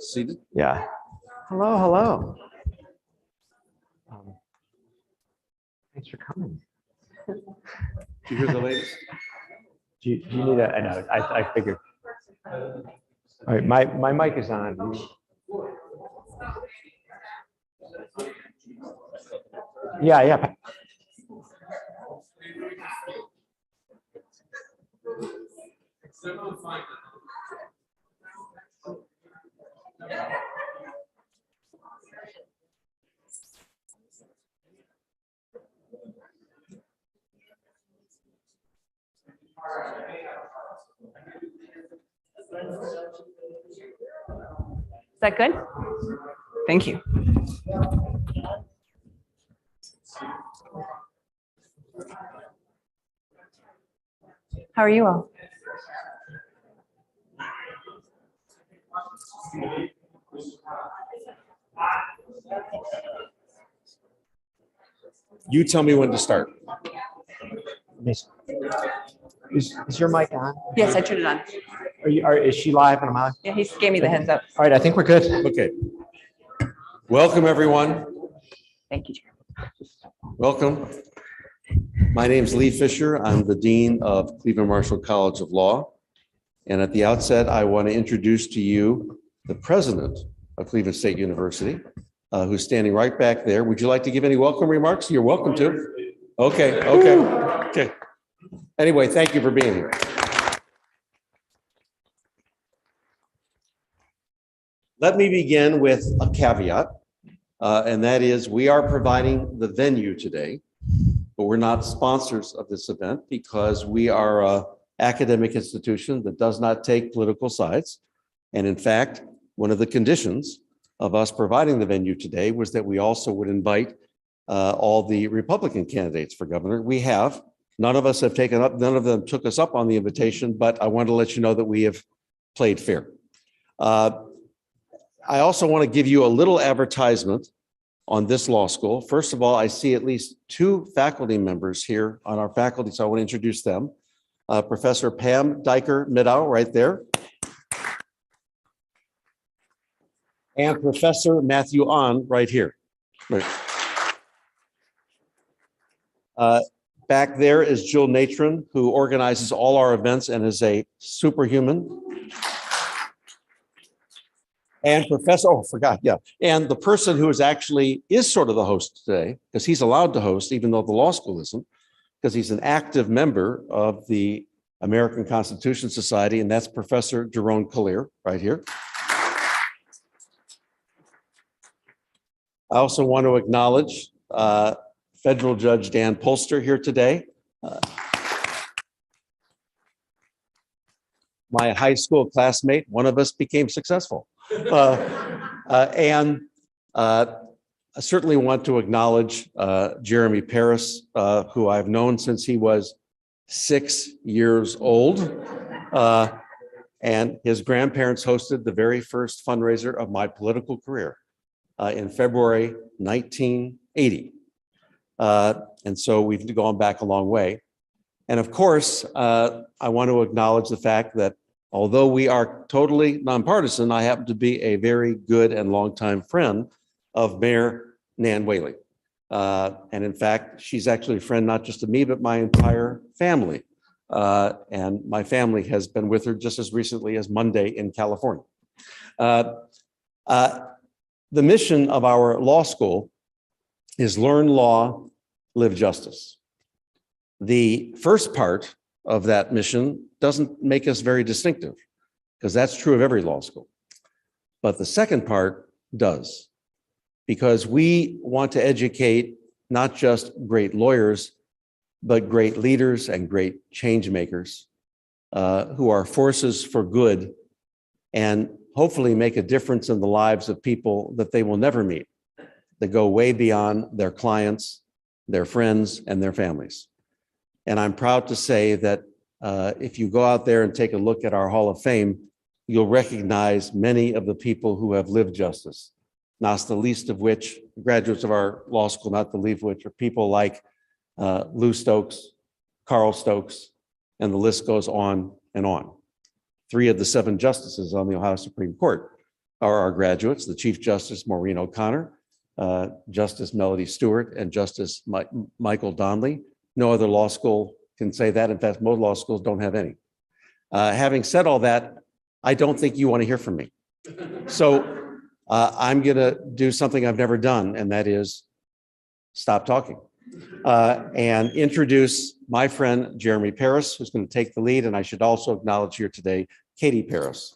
Seated? Yeah. Hello, hello. Thanks for coming. Did you hear the latest? Do you need a, I know, I figured. All right, my mic is on. Yeah. Is that good? Thank you. How are you all? You tell me when to start. Is your mic on? Yes, I turned it on. Is she live and I'm on? Yeah, he gave me the heads up. All right, I think we're good. Okay. Welcome, everyone. Thank you, Chair. Welcome. My name is Lee Fisher. I'm the Dean of Cleveland Marshall College of Law. And at the outset, I want to introduce to you the president of Cleveland State University, who's standing right back there. Would you like to give any welcome remarks? You're welcome to. Okay. Anyway, thank you for being here. Let me begin with a caveat, and that is we are providing the venue today, but we're not sponsors of this event because we are an academic institution that does not take political sides. And in fact, one of the conditions of us providing the venue today was that we also would invite all the Republican candidates for governor. We have. None of us have taken up, none of them took us up on the invitation, but I want to let you know that we have played fair. I also want to give you a little advertisement on this law school. First of all, I see at least 2 faculty members here on our faculty, so I want to introduce them. Professor Pam Diker-Middow right there. And Professor Matthew Ahn right here. Right. Back there is Jill Natron, who organizes all our events and is a superhuman. And and the person who is sort of the host today, because he's allowed to host, even though the law school isn't, because he's an active member of the American Constitution Society, and that's Professor Jerome Collier right here. I also want to acknowledge Federal Judge Dan Polster here today. My high school classmate, one of us became successful. And I certainly want to acknowledge Jeremy Paris, who I've known since he was 6 years old. And his grandparents hosted the very first fundraiser of my political career in February 1980. And so we've gone back a long way. And of course, I want to acknowledge the fact that although we are totally nonpartisan, I happen to be a very good and longtime friend of Mayor Nan Whaley. And in fact, she's actually a friend not just of me, but my entire family. And my family has been with her just as recently as Monday in California. The mission of our law school is learn law, live justice. The first part of that mission doesn't make us very distinctive, because that's true of every law school. But the second part does, because we want to educate not just great lawyers, but great leaders and great change makers who are forces for good and hopefully make a difference in the lives of people that they will never meet, that go way beyond their clients, their friends, and their families. And I'm proud to say that if you go out there and take a look at our Hall of Fame, you'll recognize many of the people who have lived justice, not the least of which, graduates of our law school, not the least of which are people like Lou Stokes, Carl Stokes, and the list goes on and on. 3 of the 7 justices on the Ohio Supreme Court are our graduates, the Chief Justice Maureen O'Connor, Justice Melody Stewart, and Justice Michael Donnelly. No other law school can say that. In fact, most law schools don't have any. Having said all that, I don't think you want to hear from me. So I'm going to do something I've never done, and that is stop talking and introduce my friend, Jeremy Paris, who's going to take the lead. And I should also acknowledge here today, Katie Paris,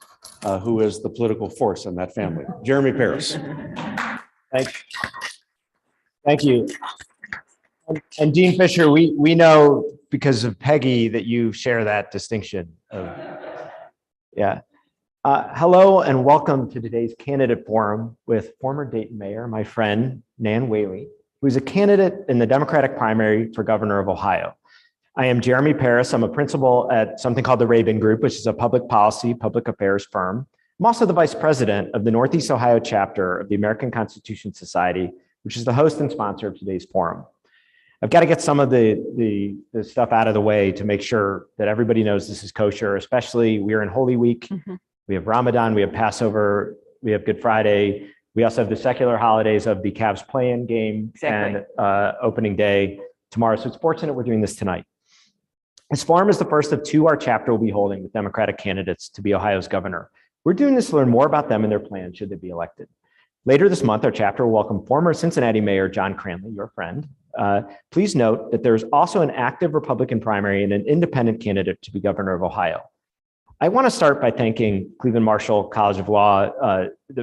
who is the political force in that family. Jeremy Paris. Thank you. And Dean Fisher, we know because of Peggy that you share that distinction. Yeah. Hello and welcome to today's candidate forum with former Dayton Mayor, my friend, Nan Whaley, who's a candidate in the Democratic primary for governor of Ohio. I am Jeremy Paris. I'm a principal at something called the Rabin Group, which is a public policy, public affairs firm. I'm also the vice president of the Northeast Ohio chapter of the American Constitution Society, which is the host and sponsor of today's forum. I've got to get some of the stuff out of the way to make sure that everybody knows this is kosher, especially we're in Holy Week. Mm-hmm. We have Ramadan, we have Passover, we have Good Friday. We also have the secular holidays of the Cavs play-in game and opening day tomorrow. So it's fortunate we're doing this tonight. This forum is the first of two our chapter will be holding with Democratic candidates to be Ohio's governor. We're doing this to learn more about them and their plans should they be elected. Later this month, our chapter will welcome former Cincinnati Mayor John Cranley, your friend. Please note that there's also an active Republican primary and an independent candidate to be governor of Ohio. I want to start by thanking Cleveland Marshall College of Law.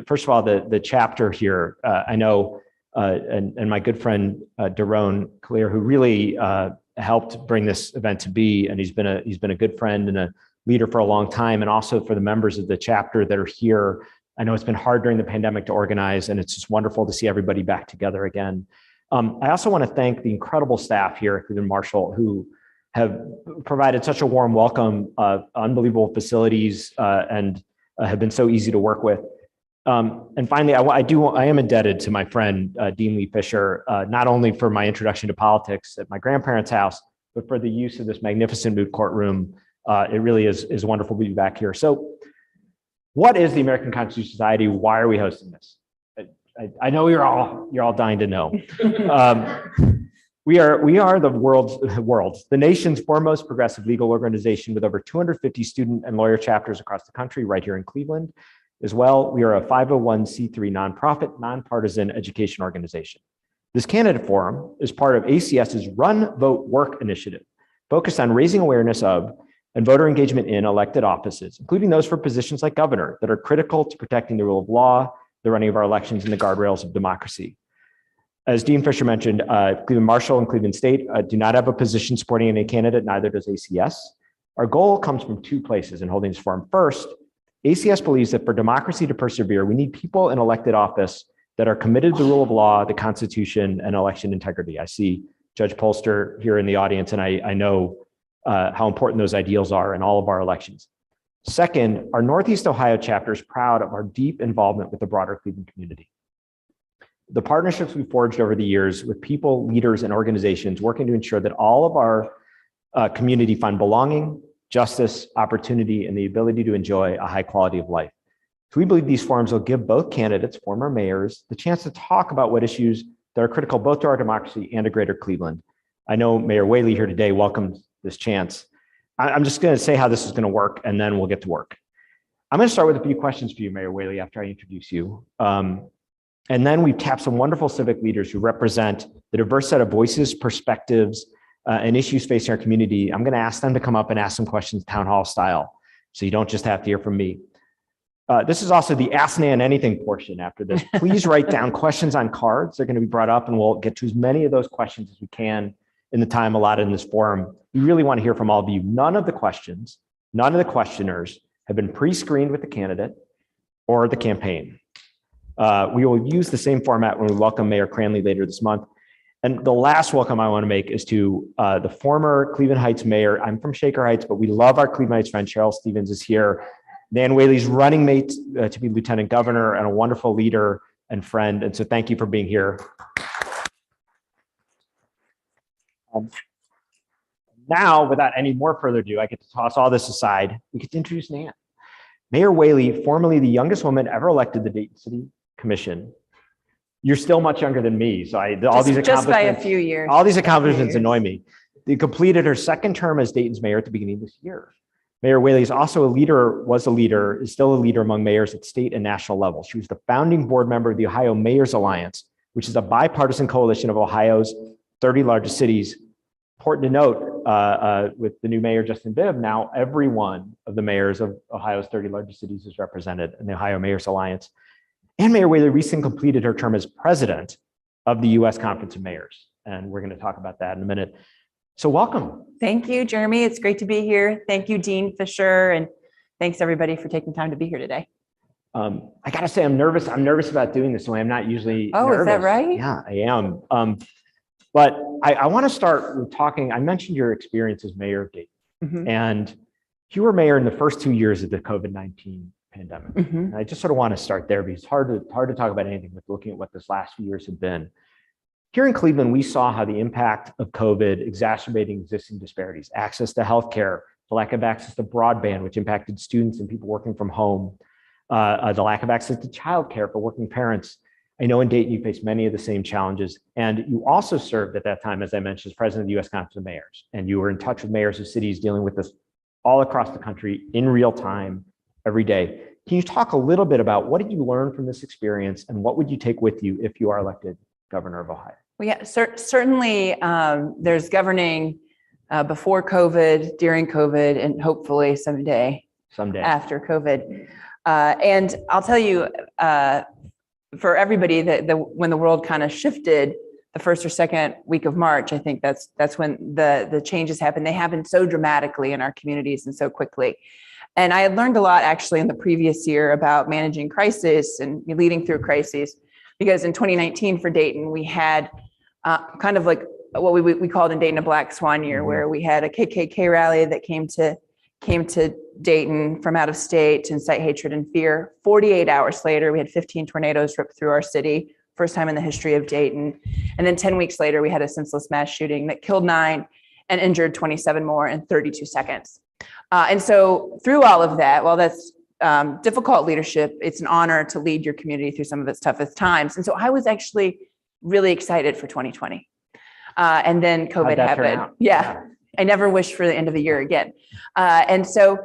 First of all, the chapter here, I know, and my good friend Daron Clear, who really helped bring this event to be, and he's been a good friend and a leader for a long time, and also for the members of the chapter that are here. I know it's been hard during the pandemic to organize, and it's just wonderful to see everybody back together again. I also want to thank the incredible staff here at Cleveland Marshall who have provided such a warm welcome, unbelievable facilities, and have been so easy to work with. And finally, I am indebted to my friend, Dean Lee Fisher, not only for my introduction to politics at my grandparents' house, but for the use of this magnificent moot courtroom. It really is wonderful to be back here. So what is the American Constitution Society? Why are we hosting this? I know you're all dying to know. We are the nation's foremost progressive legal organization with over 250 student and lawyer chapters across the country, right here in Cleveland. As well, we are a 501c3 nonprofit, nonpartisan education organization. This candidate forum is part of ACS's Run.Vote.Work initiative, focused on raising awareness of and voter engagement in elected offices, including those for positions like governor that are critical to protecting the rule of law, the running of our elections, and the guardrails of democracy. As Dean Fisher mentioned, Cleveland Marshall and Cleveland State do not have a position supporting any candidate, neither does ACS. Our goal comes from two places in holding this forum. First, ACS believes that for democracy to persevere, we need people in elected office that are committed to the rule of law, the Constitution, and election integrity. I see Judge Polster here in the audience, and I know how important those ideals are in all of our elections. Second, our Northeast Ohio chapter is proud of our deep involvement with the broader Cleveland community. The partnerships we forged over the years with people, leaders, and organizations working to ensure that all of our community find belonging, justice, opportunity, and the ability to enjoy a high quality of life. So we believe these forums will give both candidates, former mayors, the chance to talk about what issues that are critical both to our democracy and to greater Cleveland. I know Mayor Whaley here today welcomes this chance. I'm just going to say how this is going to work, and then we'll get to work. I'm going to start with a few questions for you, Mayor Whaley, after I introduce you. And then we've tapped some wonderful civic leaders who represent the diverse set of voices, perspectives, and issues facing our community. I'm going to ask them to come up and ask some questions town hall style, so you don't just have to hear from me. This is also the Ask Nan Anything portion after this. Please write down questions on cards. They're going to be brought up, and we'll get to as many of those questions as we can in the time allotted in this forum. We really want to hear from all of you. None of the questions, none of the questioners have been pre-screened with the candidate or the campaign. We will use the same format when we welcome Mayor Cranley later this month. And the last welcome I want to make is to the former Cleveland Heights mayor. I'm from Shaker Heights, but we love our Cleveland Heights friend. Cheryl Stevens is here. Nan Whaley's running mate to be lieutenant governor and a wonderful leader and friend. And so thank you for being here. Now, without any more further ado, I get to toss all this aside. We get to introduce Nan. Mayor Whaley, formerly the youngest woman ever elected to the Dayton City Commission. You're still much younger than me, so all these accomplishments. Just by a few years. All these accomplishments annoy me. They completed her second term as Dayton's mayor at the beginning of this year. Mayor Whaley is also is still a leader among mayors at state and national level. She was the founding board member of the Ohio Mayors Alliance, which is a bipartisan coalition of Ohio's 30 largest cities. Important to note, with the new mayor, Justin Bibb, now every one of the mayors of Ohio's 30 largest cities is represented in the Ohio Mayors Alliance. And Mayor Whaley recently completed her term as president of the U.S. Conference of Mayors. And we're going to talk about that in a minute. So welcome. Thank you, Jeremy. It's great to be here. Thank you, Dean Fisher. And thanks everybody for taking time to be here today. I got to say, I'm nervous. I'm nervous about doing this. So I'm not usually nervous. Is that right? Yeah, I am. But I want to start with talking. I mentioned your experience as mayor of Dayton. Mm-hmm. And you were mayor in the first 2 years of the COVID-19 pandemic. Mm-hmm. And I just sort of want to start there because it's hard to talk about anything with looking at what this last few years have been. Here in Cleveland, we saw how the impact of COVID exacerbating existing disparities, access to healthcare, the lack of access to broadband, which impacted students and people working from home, the lack of access to childcare for working parents. I know in Dayton, you faced many of the same challenges. And you also served at that time, as I mentioned, as president of the U.S. Conference of Mayors. And you were in touch with mayors of cities dealing with this all across the country in real time, every day. Can you talk a little bit about what did you learn from this experience and what would you take with you if you are elected governor of Ohio? Well, yeah, certainly there's governing before COVID, during COVID, and hopefully someday after COVID. And I'll tell you, for everybody, when the world kind of shifted the first or second week of March, I think that's when the changes happened. They happened so dramatically in our communities and so quickly. And I had learned a lot actually in the previous year about managing crisis and leading through crises, because in 2019 for Dayton, we had kind of like what we called in Dayton a black swan year, mm-hmm. where we had a KKK rally that came to Dayton from out of state to incite hatred and fear. 48 hours later, we had 15 tornadoes rip through our city, first time in the history of Dayton. And then 10 weeks later, we had a senseless mass shooting that killed 9 and injured 27 more in 32 seconds. And so through all of that, while that's difficult leadership, it's an honor to lead your community through some of its toughest times. And so I was actually really excited for 2020. And then COVID happened. Yeah. I never wished for the end of the year again. And so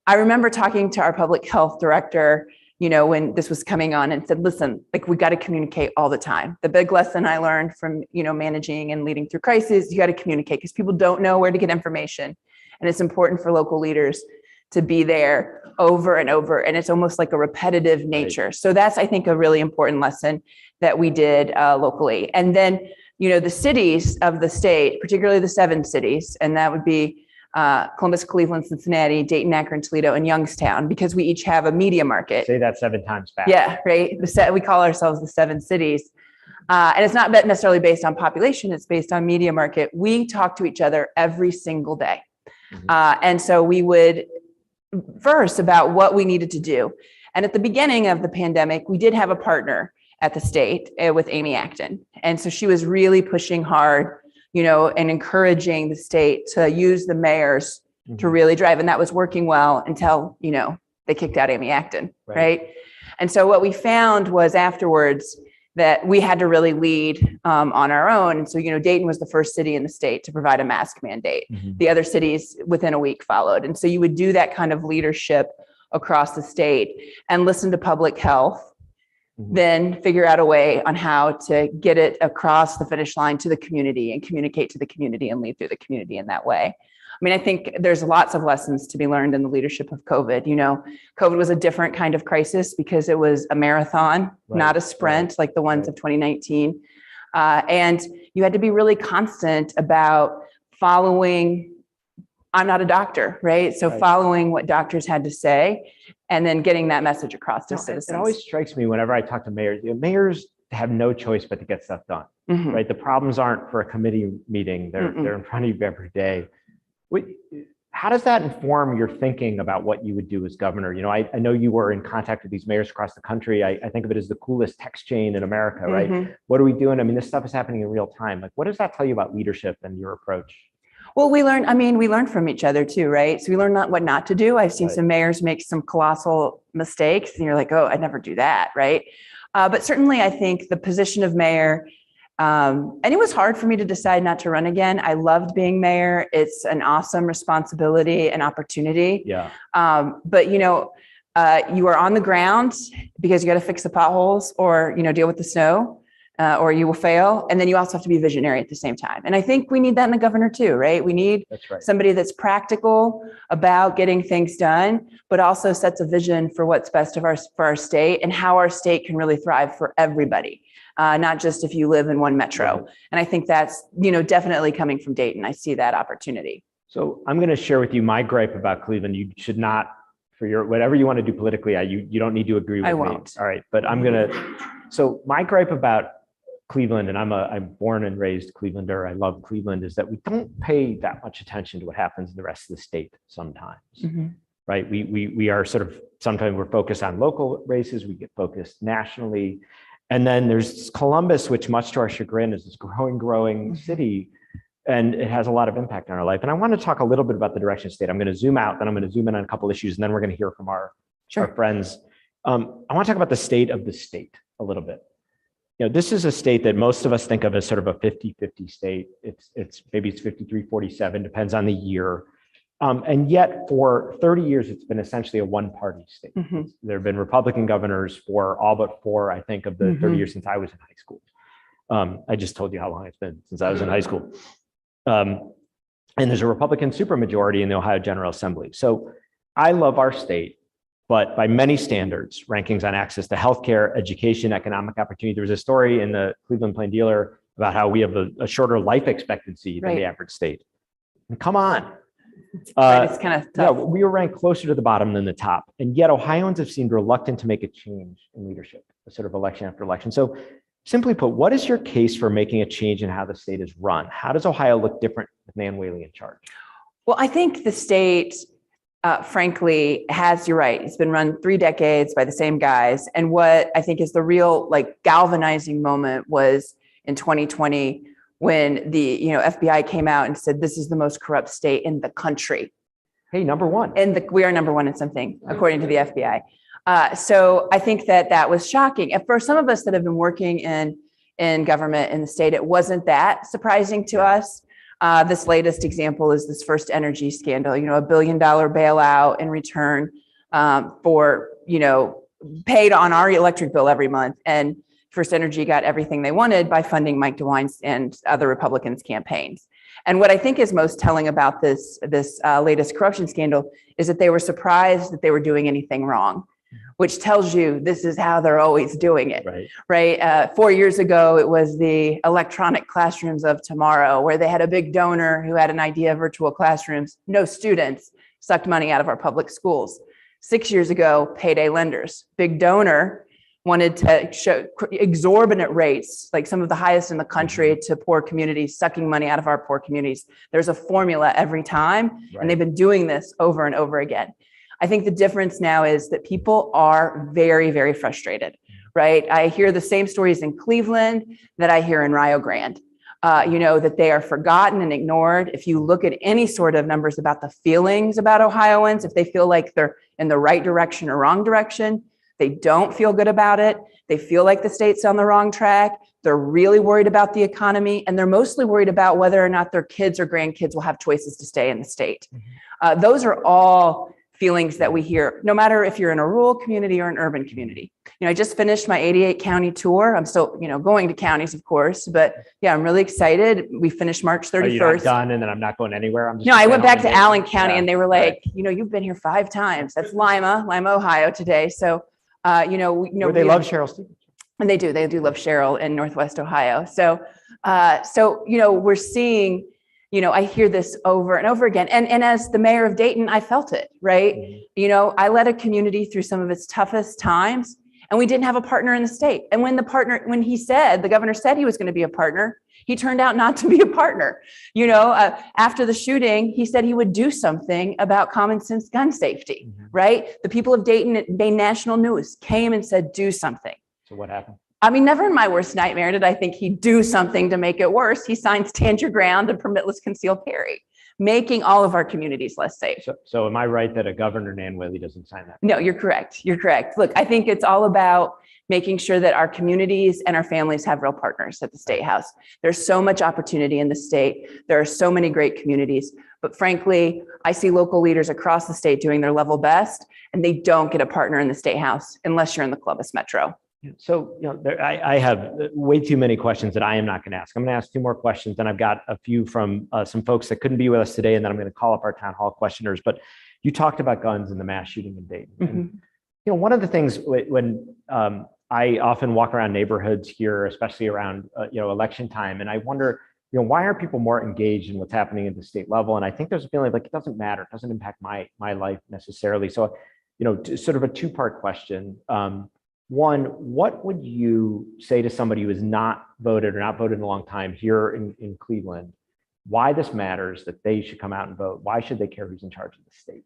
I remember talking to our public health director, when this was coming on, and said, listen, like, we got to communicate all the time. The big lesson I learned from, managing and leading through crisis, you got to communicate because people don't know where to get information. And it's important for local leaders to be there over and over. And it's almost like a repetitive nature. Right. So that's, I think, a really important lesson that we did locally. And then, the cities of the state, particularly the 7 cities, and that would be Columbus, Cleveland, Cincinnati, Dayton, Akron, Toledo, and Youngstown, because we each have a media market. Say that 7 times fast. Yeah, right. We call ourselves the 7 cities. And it's not necessarily based on population, it's based on media market. We talk to each other every single day. Mm-hmm. And so we would verse about what we needed to do. And at the beginning of the pandemic, we did have a partner at the state with Amy Acton. And so she was really pushing hard, and encouraging the state to use the mayors mm-hmm. to really drive. And that was working well until, they kicked out Amy Acton, right? And so what we found was afterwards that we had to really lead on our own. And so, Dayton was the first city in the state to provide a mask mandate. Mm-hmm. The other cities within a week followed. And so you would do that kind of leadership across the state and listen to public health, mm-hmm. then figure out a way on how to get it across the finish line to the community and communicate to the community and lead through the community in that way. I mean, I think there's lots of lessons to be learned in the leadership of COVID. COVID was a different kind of crisis because it was a marathon, not a sprint like the ones of 2019. And you had to be really constant about following. I'm not a doctor, right? So following what doctors had to say and then getting that message across to citizens. It always strikes me whenever I talk to mayors, mayors have no choice but to get stuff done, mm-hmm. right? The problems aren't for a committee meeting. They're in front of you every day. How does that inform your thinking about what you would do as governor? I know you were in contact with these mayors across the country. I think of it as the coolest text chain in America, right? Mm-hmm. What are we doing? I mean, this stuff is happening in real time. Like, what does that tell you about leadership and your approach? Well, we learn from each other too, right? So we learn what not to do. I've seen some mayors make some colossal mistakes and you're like, oh, I'd never do that, right? But certainly I think the position of mayor, and it was hard for me to decide not to run again. I loved being mayor. It's an awesome responsibility and opportunity. Yeah. But you are on the ground because you got to fix the potholes or, deal with the snow. Or you will fail. And then you also have to be visionary at the same time. And I think we need that in a governor too, right? We need somebody that's practical about getting things done, but also sets a vision for what's best for our state and how our state can really thrive for everybody, not just if you live in one metro. And I think that's, definitely coming from Dayton. I see that opportunity. So I'm going to share with you my gripe about Cleveland. You should not, whatever you want to do politically, you don't need to agree with me. I won't. All right. But so my gripe about Cleveland, and I'm born and raised Clevelander, I love Cleveland, is that we don't pay that much attention to what happens in the rest of the state sometimes, right? We are sometimes we're focused on local races, we get focused nationally. And then there's Columbus, which much to our chagrin is this growing city, and it has a lot of impact on our life. And I want to talk a little bit about the direction of state. I'm going to zoom out, then I'm going to zoom in on a couple issues, and then we're going to hear from our friends. I want to talk about the state of the state a little bit. This is a state that most of us think of as sort of a 50-50 state. It's maybe it's 53-47, depends on the year. And yet for 30 years, it's been essentially a one-party state. There have been Republican governors for all but 4, I think, of the 30 years since I was in high school. I just told you how long it's been since I was in high school. And there's a Republican supermajority in the Ohio General Assembly. So I love our state. But by many standards, rankings on access to healthcare, education, economic opportunity. There was a story in the Cleveland Plain Dealer about how we have a shorter life expectancy than the average state. And come on. It's kind of tough. Yeah, we were ranked closer to the bottom than the top. And yet Ohioans have seemed reluctant to make a change in leadership, sort of election after election. So simply put, what is your case for making a change in how the state is run? How does Ohio look different with Nan Whaley in charge? Well, I think the state, frankly, you're right. It's been run 3 decades by the same guys. And what I think is the real galvanizing moment was in 2020 when the FBI came out and said, this is the most corrupt state in the country. Hey, number one. And we are number one in something, according to the FBI. So I think that was shocking. And for some of us that have been working in government in the state, it wasn't that surprising to us. This latest example is this First Energy scandal, $1 billion bailout in return for, paid on our electric bill every month. And First Energy got everything they wanted by funding Mike DeWine's and other Republicans' campaigns. And what I think is most telling about this latest corruption scandal is that they were surprised that they were doing anything wrong, which tells you this is how they're always doing it, right? 4 years ago, it was the electronic classrooms of tomorrow, where they had a big donor who had an idea of virtual classrooms, no students, sucked money out of our public schools. 6 years ago, payday lenders, big donor wanted to show exorbitant rates, like some of the highest in the country, to poor communities, sucking money out of our poor communities. There's a formula every time, and they've been doing this over and over again. I think the difference now is that people are very, very frustrated, right? I hear the same stories in Cleveland that I hear in Rio Grande, that they are forgotten and ignored. If you look at any sort of numbers about the feelings about Ohioans, if they feel like they're in the right direction or wrong direction, they don't feel good about it. They feel like the state's on the wrong track. They're really worried about the economy, and they're mostly worried about whether or not their kids or grandkids will have choices to stay in the state. Those are all feelings that we hear, no matter if you're in a rural community or an urban community. I just finished my 88 county tour. I'm still, going to counties, of course, but yeah, I'm really excited. We finished March 31st. Are you not done and then I'm not going anywhere? No, I went back to Allen County and they were like, you've been here 5 times. That's Lima, Ohio today. So, where they love Cheryl Stevens. And they do love Cheryl in Northwest Ohio. So, we're seeing, I hear this over and over again. And as the mayor of Dayton, I felt it, right? I led a community through some of its toughest times, and we didn't have a partner in the state. And when the governor said he was going to be a partner, he turned out not to be a partner. After the shooting, he said he would do something about common sense gun safety, right? The people of Dayton, Dayton National News came and said, do something. So what happened? Never in my worst nightmare did I think he'd do something to make it worse. He signed Stand Your Ground and permitless concealed carry. making all of our communities less safe. So am I right that a Governor Nan Whaley doesn't sign that? No, you're correct. You're correct. Look, I think it's all about making sure that our communities and our families have real partners at the State House. There's so much opportunity in the state. There are so many great communities, but frankly, I see local leaders across the state doing their level best, and they don't get a partner in the State House unless you're in the Columbus Metro. So, I have way too many questions that I am not going to ask. I'm going to ask 2 more questions, and I've got a few from some folks that couldn't be with us today, and then I'm going to call up our town hall questioners. But you talked about guns and the mass shooting in Dayton. And, one of the things when I often walk around neighborhoods here, especially around election time, and I wonder, why are people more engaged in what's happening at the state level? And I think there's a feeling like it doesn't matter, it doesn't impact my life necessarily. So, sort of a 2-part question. One, what would you say to somebody who has not voted or not voted in a long time here in Cleveland, why this matters, that they should come out and vote? Why should they care who's in charge of the state?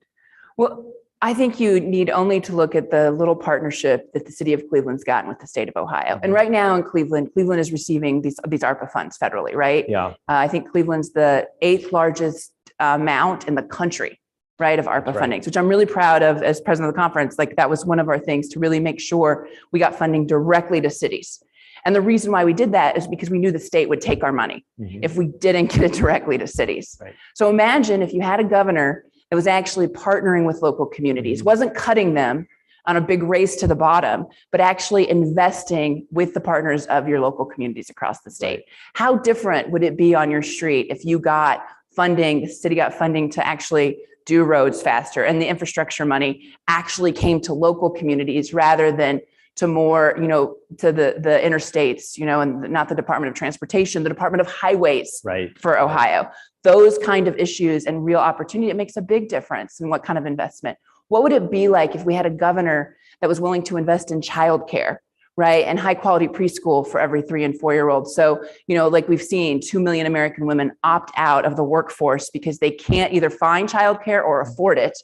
Well, I think you need only to look at the little partnership that the city of Cleveland's gotten with the state of Ohio. And right now in Cleveland is receiving these ARPA funds federally, right? Yeah. I think Cleveland's the 8th largest amount in the country, right, of ARPA funding, which I'm really proud of as president of the conference. Like, that was one of our things to really make sure we got funding directly to cities. And the reason why we did that is because we knew the state would take our money if we didn't get it directly to cities. Right. So imagine if you had a governor that was actually partnering with local communities, wasn't cutting them on a big race to the bottom, but actually investing with the partners of your local communities across the state. Right. How different would it be on your street if you got funding, the city got funding to actually do roads faster, and the infrastructure money actually came to local communities rather than to more, to the interstates, and not the Department of Transportation, the Department of Highways for Ohio. Those kind of issues and real opportunity, it makes a big difference in what kind of investment. What would it be like if we had a governor that was willing to invest in childcare, right? And high quality preschool for every 3- and 4-year-olds. So, like we've seen 2 million American women opt out of the workforce because they can't either find childcare or afford it.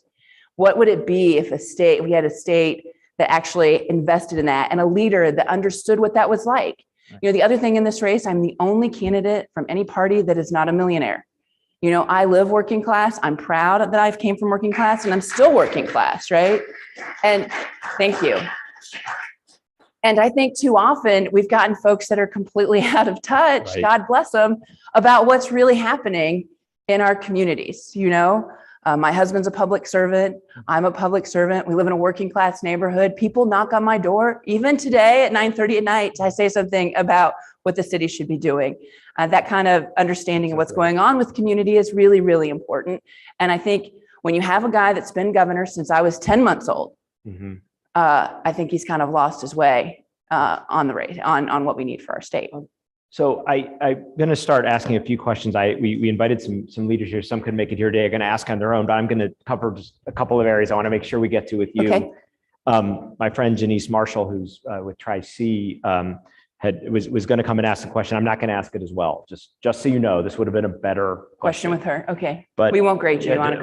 What would it be if we had a state that actually invested in that, and a leader that understood what that was like? The other thing in this race, I'm the only candidate from any party that is not a millionaire. I live working class. I'm proud that I came from working class, and I'm still working class, right? And thank you. And I think too often we've gotten folks that are completely out of touch, God bless them, about what's really happening in our communities. My husband's a public servant. I'm a public servant. We live in a working class neighborhood. People knock on my door. Even today at 9:30 at night, I say something about what the city should be doing. That kind of understanding of what's going on with community is really, really important. And I think when you have a guy that's been governor since I was 10 months old, I think he's kind of lost his way on the race, on what we need for our state. So I'm going to start asking a few questions. We invited some leaders here. Some couldn't make it here today. Are going to ask on their own, but I'm going to cover just a couple of areas I want to make sure we get to with you. Okay. My friend Janice Marshall, who's with Tri-C, was going to come and ask the question. I'm not going to ask it as well. Just so you know, this would have been a better question with her. Okay, but we won't grade you on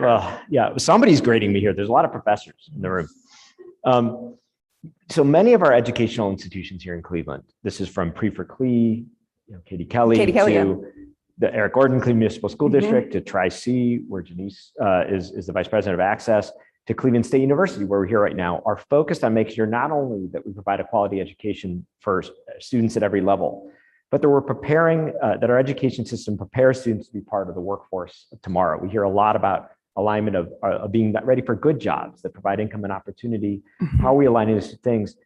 it. Somebody's grading me here. There's a lot of professors in the room. So many of our educational institutions here in Cleveland. This is from Prefer Clee, Katie Kelly to the Eric Gordon Cleveland Municipal School District, to Tri-C, where Janice is the Vice President of Access, to Cleveland State University, where we're here right now, are focused on making sure not only that we provide a quality education for students at every level, but that we're preparing, that our education system prepares students to be part of the workforce of tomorrow. We hear a lot about alignment of being ready for good jobs that provide income and opportunity. How are we aligning these things?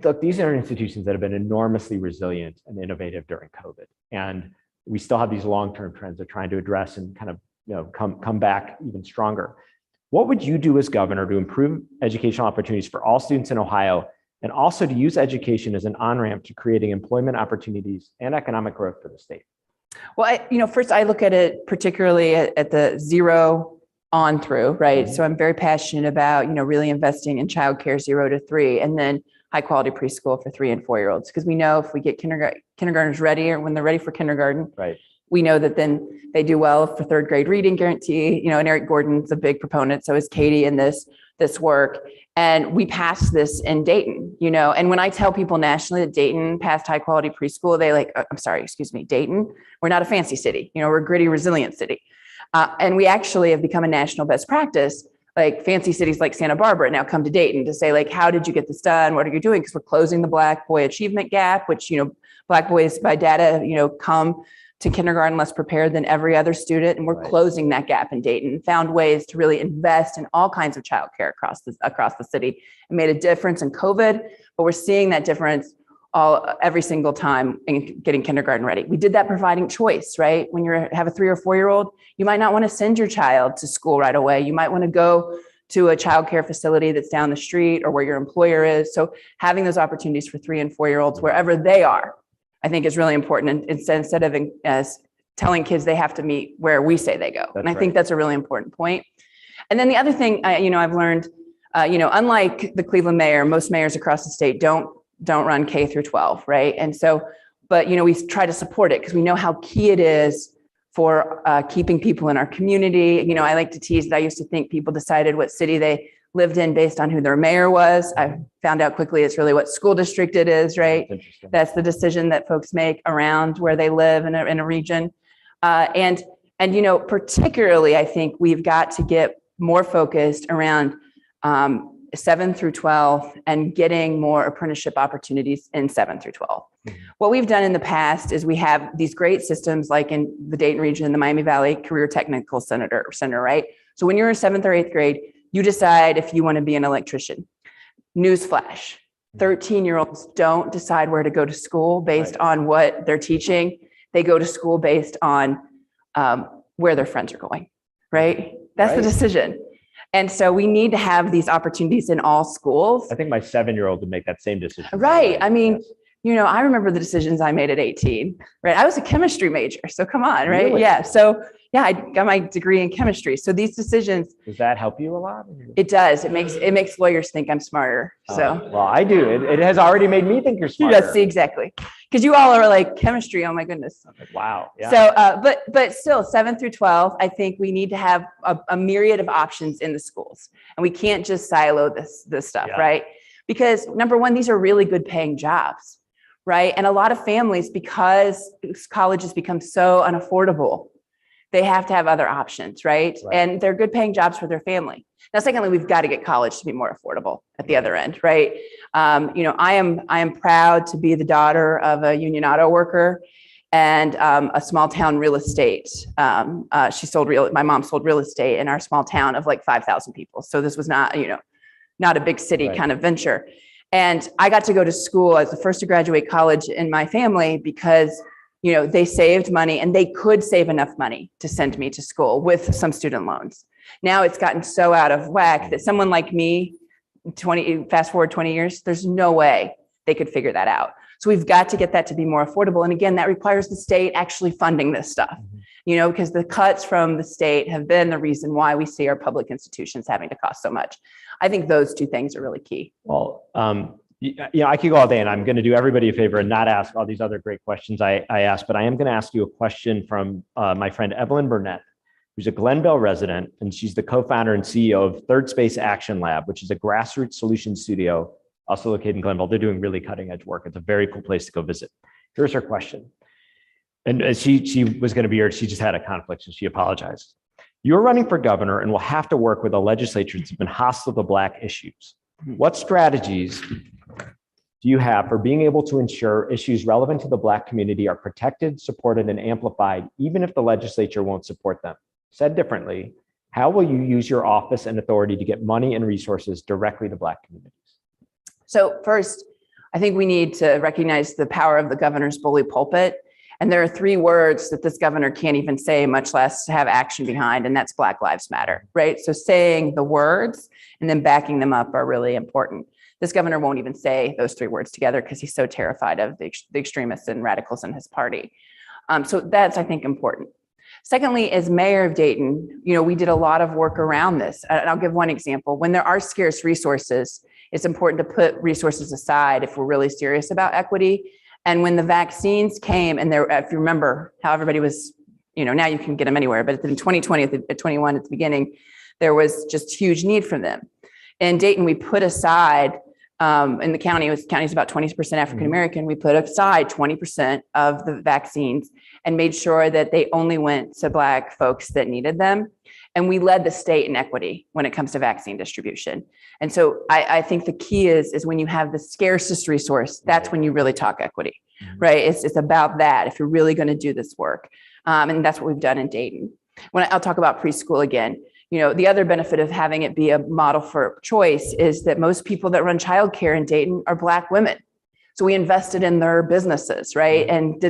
Look, these are institutions that have been enormously resilient and innovative during COVID. And we still have these long-term trends they're trying to address and kind of come back even stronger. What would you do as governor to improve educational opportunities for all students in Ohio, and also to use education as an on-ramp to creating employment opportunities and economic growth for the state? Well, first I look at it particularly at the 0 on through, right? So I'm very passionate about, really investing in childcare 0 to 3, and then high quality preschool for 3- and 4-year-olds. Because we know if we get kindergartners ready, or when they're ready for kindergarten, we know that then they do well for 3rd grade reading guarantee, and Eric Gordon's a big proponent. So is Katie in this work. And we passed this in Dayton, and when I tell people nationally that Dayton passed high quality preschool, they Dayton, we're not a fancy city, we're a gritty, resilient city. And we actually have become a national best practice. Like fancy cities like Santa Barbara now come to Dayton to say, like, how did you get this done? What are you doing? Because we're closing the Black boy achievement gap, which, Black boys by data, come to kindergarten less prepared than every other student. And we're closing that gap in Dayton, found ways to really invest in all kinds of childcare across the city. It made a difference in COVID, but we're seeing that difference every single time in getting kindergarten ready. We did that providing choice, right? When you have a 3 or 4 year old, you might not want to send your child to school right away. You might want to go to a childcare facility that's down the street or where your employer is. So having those opportunities for 3 and 4 year olds wherever they are, I think is really important. And instead of telling kids they have to meet where we say they go. And I think that's a really important point. And then the other thing, I've learned, unlike the Cleveland mayor, most mayors across the state don't run K through 12, right? And so, but we try to support it because we know how key it is for keeping people in our community. I like to tease that I used to think people decided what city they lived in based on who their mayor was. I found out quickly it's really what school district it is, right? That's the decision that folks make around where they live in a region. And particularly, I think we've got to get more focused around 7 through 12 and getting more apprenticeship opportunities in 7 through 12. What we've done in the past is we have these great systems like in the Dayton region, the Miami Valley Career Technical Center, right? So when you're in 7th or 8th grade, you decide if you want to be an electrician. Newsflash, 13-year-olds don't decide where to go to school based on what they're teaching. They go to school based on where their friends are going, right? That's the decision. And so we need to have these opportunities in all schools. I think my 7-year-old would make that same decision. Right. I mean, I remember the decisions I made at 18, right? I was a chemistry major. So come on, right? Really? Yeah. So yeah, I got my degree in chemistry. So these decisions. Does that help you a lot? It does. It makes lawyers think I'm smarter. So. Well, I do. It has already made me think you're smarter. Yes, see, exactly. Because you all are like chemistry. Oh my goodness. Wow. Yeah. So, but still 7 through 12, I think we need to have a myriad of options in the schools, and we can't just silo this stuff, right? Because number one, these are really good paying jobs, right? And a lot of families, because college has become so unaffordable, they have to have other options, right? And they're good paying jobs for their family. Now, secondly, we've got to get college to be more affordable at the other end, right? I am proud to be the daughter of a union auto worker and a small town real estate. My mom sold real estate in our small town of like 5,000 people. So this was not a big city kind of venture. And I got to go to school as the first to graduate college in my family because they saved money and they could save enough money to send me to school with some student loans. Now it's gotten so out of whack that someone like me, fast forward 20 years, there's no way they could figure that out. So we've got to get that to be more affordable. And again, that requires the state actually funding this stuff, because the cuts from the state have been the reason why we see our public institutions having to cost so much. I think those two things are really key. Well, I could go all day, and I'm going to do everybody a favor and not ask all these other great questions I asked, but I am going to ask you a question from my friend Evelyn Burnett, who's a Glenville resident, and she's the co-founder and CEO of Third Space Action Lab, which is a grassroots solution studio also located in Glenville. They're doing really cutting edge work. It's a very cool place to go visit. Here's her question. And she was going to be here. She just had a conflict, so she apologized. You're running for governor and will have to work with a legislature that's been hostile to Black issues. What strategies do you have for being able to ensure issues relevant to the Black community are protected, supported, and amplified, even if the legislature won't support them? Said differently, how will you use your office and authority to get money and resources directly to Black communities? So first, I think we need to recognize the power of the governor's bully pulpit. And there are 3 words that this governor can't even say, much less have action behind, and that's Black Lives Matter, right? So saying the words and then backing them up are really important. This governor won't even say those 3 words together because he's so terrified of the extremists and radicals in his party. So that's, I think, important. Secondly, as mayor of Dayton, we did a lot of work around this. And I'll give one example. When there are scarce resources, it's important to put resources aside if we're really serious about equity. And when the vaccines came, and there, if you remember how everybody was, now you can get them anywhere, but in 2020, at 21 at the beginning, there was just huge need for them. In Dayton, we put aside in the county's about 20% African-American. We put aside 20% of the vaccines and made sure that they only went to Black folks that needed them. And we led the state in equity when it comes to vaccine distribution. And so I think the key is when you have the scarcest resource, that's when you really talk equity, right? It's about that if you're really going to do this work. And that's what we've done in Dayton. I'll talk about preschool again. The other benefit of having it be a model for choice is that most people that run childcare in Dayton are Black women. So we invested in their businesses, right? And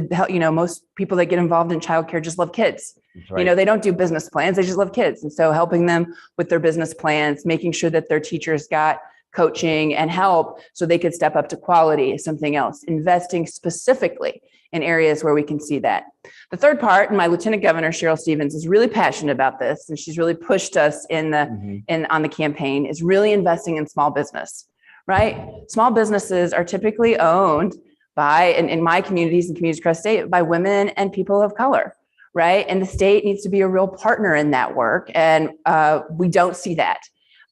most people that get involved in childcare just love kids. Right. They don't do business plans, they just love kids. And so helping them with their business plans, making sure that their teachers got coaching and help so they could step up to quality is something else. Investing specifically in areas where we can see that. The third part, and my Lieutenant Governor, Cheryl Stevens, is really passionate about this, and she's really pushed us on the campaign, is really investing in small business, right? Small businesses are typically owned by, in my communities and communities across the state, by women and people of color, right? And the state needs to be a real partner in that work, and we don't see that.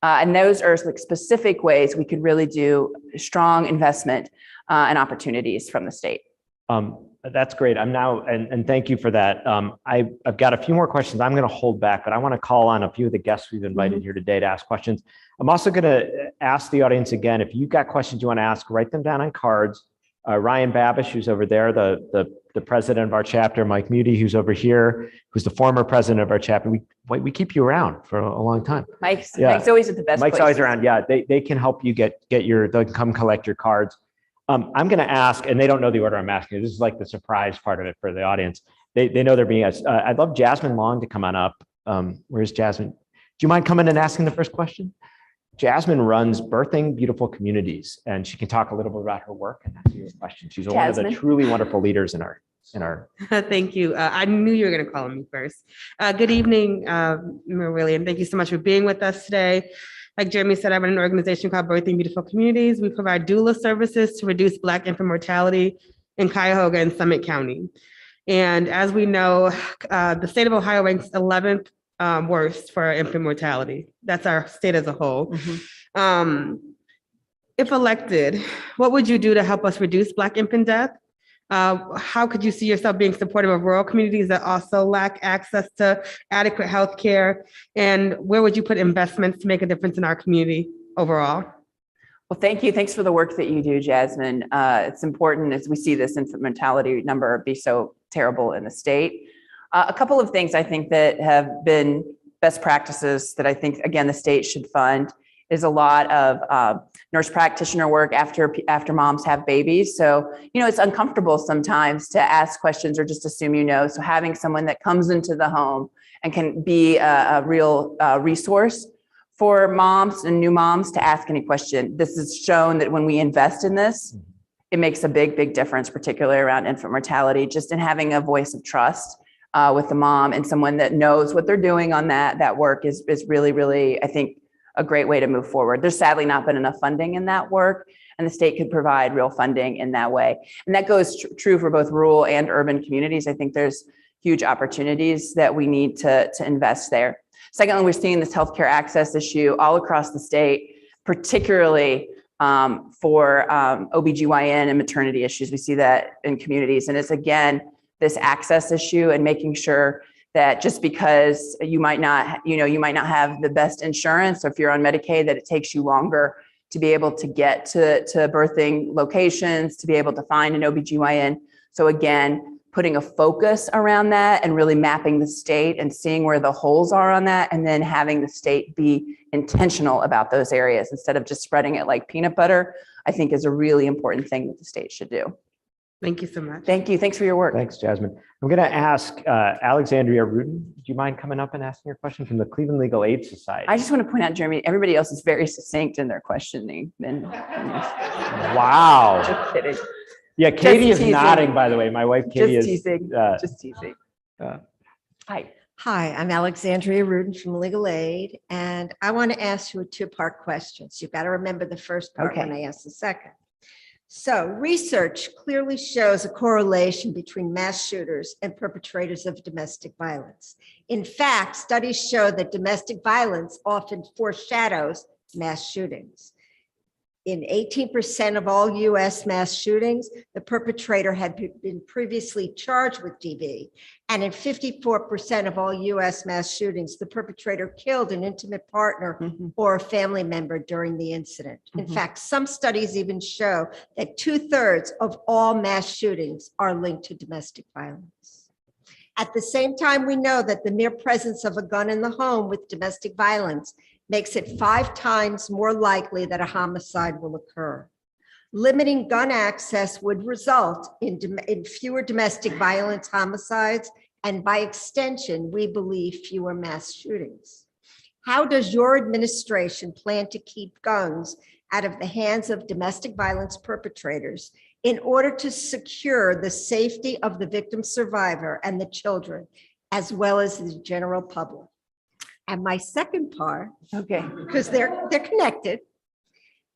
And those are like specific ways we could really do strong investment and opportunities from the state. That's great. I'm now, and thank you for that. I've got a few more questions I'm going to hold back, but I want to call on a few of the guests we've invited here today to ask questions. I'm also going to ask the audience again, if you've got questions you want to ask, write them down on cards. Ryan Babish, who's over there, the president of our chapter, Mike Muty, who's over here, who's the former president of our chapter. We keep you around for a long time. Mike's always at the best Mike's places. always around. Yeah, they can help you they can come collect your cards. I'm going to ask, and they don't know the order I'm asking. This is like the surprise part of it for the audience. They know they're being asked. I'd love Jasmine Long to come on up. Where's Jasmine? Do you mind coming and asking the first question? Jasmine runs Birthing Beautiful Communities, and she can talk a little bit about her work and answer your question. She's one of the truly wonderful leaders in our. Thank you. I knew you were going to call on me first. Good evening, Mayor Whaley, and thank you so much for being with us today. Like Jeremy said, I run an organization called Birthing Beautiful Communities. We provide doula services to reduce Black infant mortality in Cuyahoga and Summit County. And as we know, the state of Ohio ranks 11th worst for infant mortality. That's our state as a whole. If elected, what would you do to help us reduce Black infant death? How could you see yourself being supportive of rural communities that also lack access to adequate health care? And where would you put investments to make a difference in our community overall? Well, thank you. Thanks for the work that you do, Jasmine. It's important as we see this infant mortality number be so terrible in the state. A couple of things I think that have been best practices that I think, again, the state should fund is a lot of nurse practitioner work after moms have babies. So, it's uncomfortable sometimes to ask questions or just assume So having someone that comes into the home and can be a real resource for moms and new moms to ask any question. This has shown that when we invest in this, it makes a big, big difference, particularly around infant mortality, just in having a voice of trust with the mom and someone that knows what they're doing on that work is really, really, I think, a great way to move forward. There's sadly not been enough funding in that work, and the state could provide real funding in that way. And that goes true for both rural and urban communities. I think there's huge opportunities that we need to invest there. Secondly, we're seeing this healthcare access issue all across the state, particularly for OBGYN and maternity issues. We see that in communities. And it's, again, this access issue and making sure that just because you might not have the best insurance, or if you're on Medicaid, that it takes you longer to be able to get to birthing locations, to be able to find an OBGYN. So again, putting a focus around that and really mapping the state and seeing where the holes are on that, and then having the state be intentional about those areas instead of just spreading it like peanut butter, I think is a really important thing that the state should do. Thank you so much. Thank you. Thanks for your work. Thanks, Jasmine. I'm going to ask Alexandria Rudin. Do you mind coming up and asking your question from the Cleveland Legal Aid Society? I just want to point out, Jeremy, everybody else is very succinct in their questioning. Wow. Just kidding. Yeah, Katie is nodding, by the way. My wife, Katie, just teasing. Just teasing. Hi. Hi, I'm Alexandria Rudin from Legal Aid, and I want to ask you a two-part question. So you've got to remember the first part when I ask the second. So research clearly shows a correlation between mass shooters and perpetrators of domestic violence. In fact, studies show that domestic violence often foreshadows mass shootings. In 18% of all US mass shootings, the perpetrator had been previously charged with DV. And in 54% of all US mass shootings, the perpetrator killed an intimate partner or a family member during the incident. In fact, some studies even show that 2/3 of all mass shootings are linked to domestic violence. At the same time, we know that the mere presence of a gun in the home with domestic violence makes it 5 times more likely that a homicide will occur. Limiting gun access would result in fewer domestic violence homicides, and by extension, we believe fewer mass shootings. How does your administration plan to keep guns out of the hands of domestic violence perpetrators in order to secure the safety of the victim survivor and the children, as well as the general public? And my second part, Okay. because they're connected,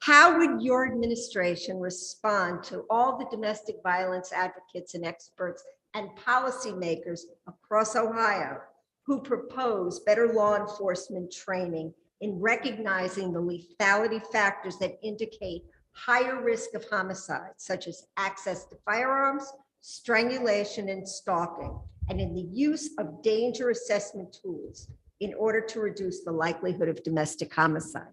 how would your administration respond to all the domestic violence advocates and experts and policymakers across Ohio who propose better law enforcement training in recognizing the lethality factors that indicate higher risk of homicide, such as access to firearms, strangulation, and stalking, and in the use of danger assessment tools in order to reduce the likelihood of domestic homicide?